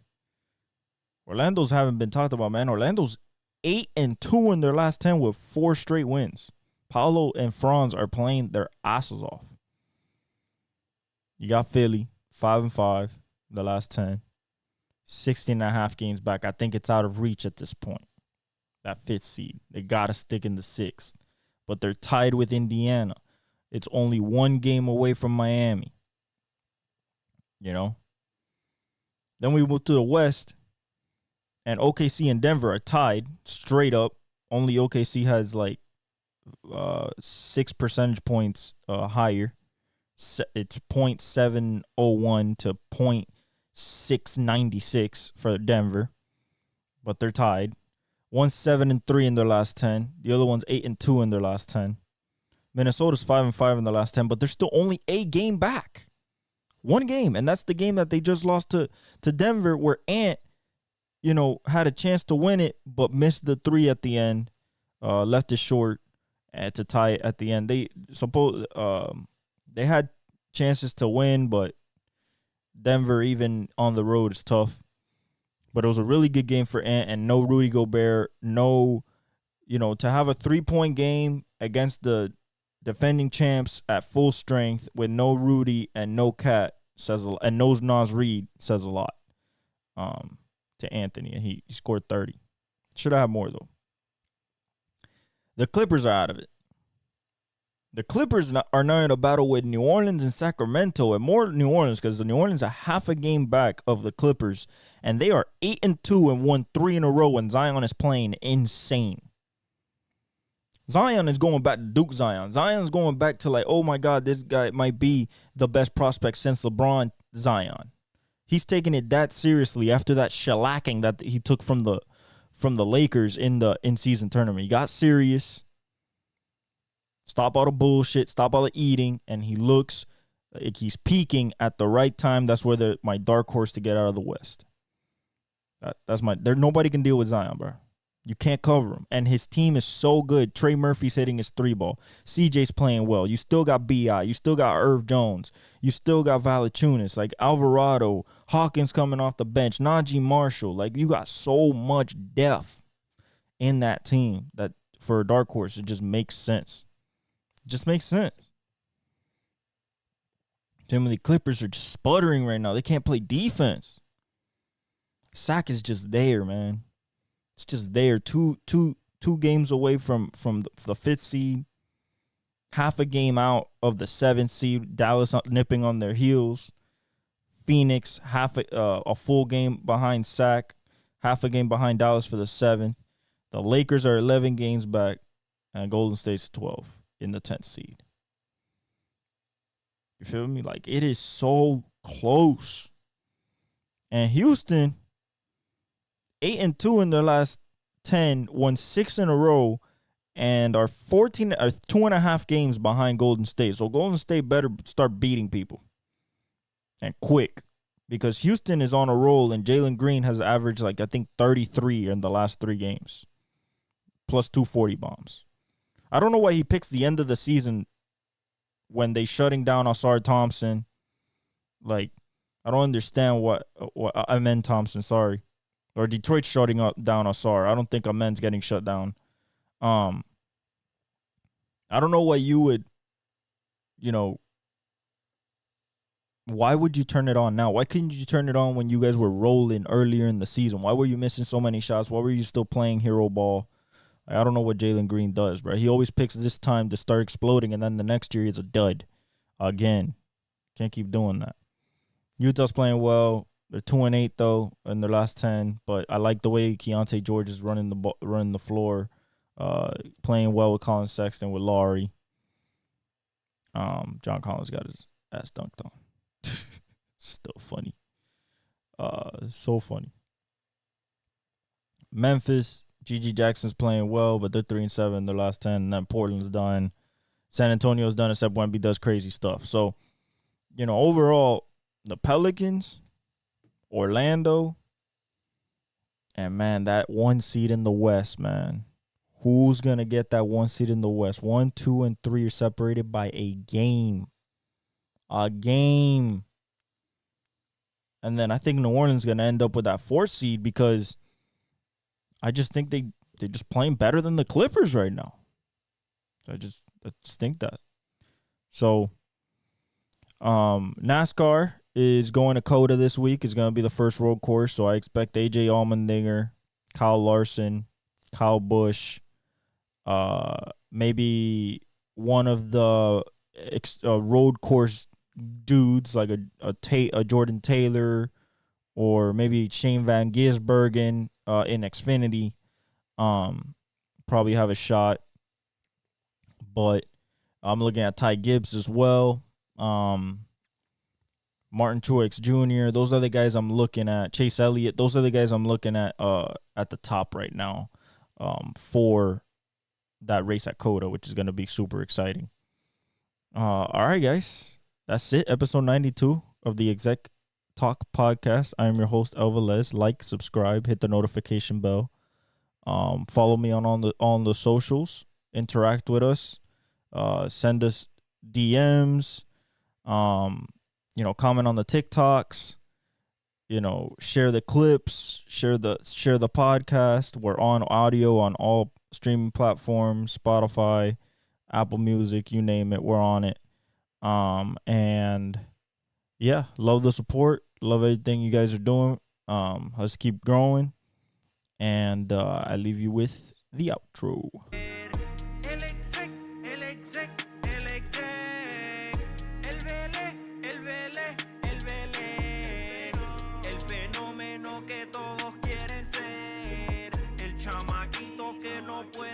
S1: Orlando's haven't been talked about, man. Orlando's 8-2 in their last 10 with 4 straight wins. Paolo and Franz are playing their asses off. You got Philly, 5-5 the last 10. 16.5 games back. I think it's out of reach at this point. That 5th seed. They got to stick in the 6th. But they're tied with Indiana. It's only 1 game away from Miami. Then we move to the West. And OKC and Denver are tied straight up. Only OKC has 6 percentage points higher. It's .701 to .696 for Denver. But they're tied. One's 7-3 in their last 10. The other one's 8-2 in their last 10. Minnesota's 5-5 in their last 10, but they're still only a game back. 1 game, and that's the game that they just lost to Denver, where Ant, had a chance to win it, but missed the 3 at the end, left it short to tie it at the end. They had chances to win, but Denver, even on the road, is tough. But it was a really good game for Ant, and no Rudy Gobert, to have a 3-point game against the defending champs at full strength with no Rudy and no Cat and no Naz Reid says a lot to Anthony, and he scored 30. Should have had more, though. The Clippers are out of it. The Clippers are now in a battle with New Orleans and Sacramento, and more New Orleans because the New Orleans are half a game back of the Clippers, and they are 8-2 and won 3 in a row, and Zion is playing insane. Zion is going back to Duke Zion. Zion's going back to oh my God, this guy might be the best prospect since LeBron Zion. He's taking it that seriously after that shellacking that he took from the Lakers in the in-season tournament. He got serious. Stop all the bullshit. Stop all the eating. And he looks he's peaking at the right time. That's where my dark horse to get out of the West. Nobody can deal with Zion, bro. You can't cover him. And his team is so good. Trey Murphy's hitting his 3-ball. CJ's playing well. You still got B.I. You still got Irv Jones. You still got Valanciunas. Like Alvarado. Hawkins coming off the bench. Najee Marshall. Like, you got so much depth in that team that for a dark horse, it just makes sense. It just makes sense. The Clippers are just sputtering right now. They can't play defense. Sack is just there, man. It's just there. Two games away from the 5th seed. Half a game out of the 7th seed. Dallas nipping on their heels. Phoenix half a full game behind Sac. Half a game behind Dallas for the 7th. The Lakers are 11 games back. And Golden State's 12 in the 10th seed. You feel me? Like, it is so close. And Houston, 8-2 in their last 10, won 6 in a row, and are 2.5 games behind Golden State. So Golden State better start beating people, and quick, because Houston is on a roll, and Jalen Green has averaged, like, I think 33 in the last 3 games, plus 240 bombs. I don't know why he picks the end of the season when they shutting down Ausar Thompson. Like, I don't understand what Amen Thompson, sorry. Or Detroit shutting down Ausar. I don't think Amen's getting shut down. I don't know why you would, why would you turn it on now? Why couldn't you turn it on when you guys were rolling earlier in the season? Why were you missing so many shots? Why were you still playing hero ball? I don't know what Jalen Green does, bro. He always picks this time to start exploding, and then the next year he's a dud. Again. Can't keep doing that. Utah's playing well. They're 2-8 though in their last 10, but I like the way Keontae George is running the floor, playing well with Colin Sexton, with Laurie. John Collins got his ass dunked on. Still funny. So funny. Memphis, G.G. Jackson's playing well, but they're 3-7 in their last 10, and then Portland's done. San Antonio's done, except Wemby does crazy stuff. So, overall, the Pelicans, Orlando, and, man, that 1 seed in the West, man. Who's going to get that 1 seed in the West? 1, 2, and 3 are separated by a game. A game. And then I think New Orleans is going to end up with that 4 seed because I just think they're just playing better than the Clippers right now. I just think that. So, NASCAR is going to COTA this week. It's going to be the first road course, so I expect AJ Allmendinger, Kyle Larson, Kyle Busch, maybe one of the road course dudes like a Jordan Taylor, or maybe Shane Van Gisbergen in Xfinity. Probably have a shot, but I'm looking at Ty Gibbs as well. Martin Truex Jr. Those are the guys I'm looking at. Chase Elliott. Those are the guys I'm looking at the top right now for that race at COTA, which is going to be super exciting. All right, guys. That's it. Episode 92 of the Exec Talk podcast. I am your host, El Velez. Like, subscribe, hit the notification bell. Follow me on the socials. Interact with us. Send us DMs. Comment on the TikToks. Share the clips. Share the podcast. We're on audio on all streaming platforms, Spotify, Apple Music, you name it, we're on it. And yeah, love the support. Love everything you guys are doing. Let's keep growing. And I leave you with the outro. Que todos quieren ser el chamaquito que no puede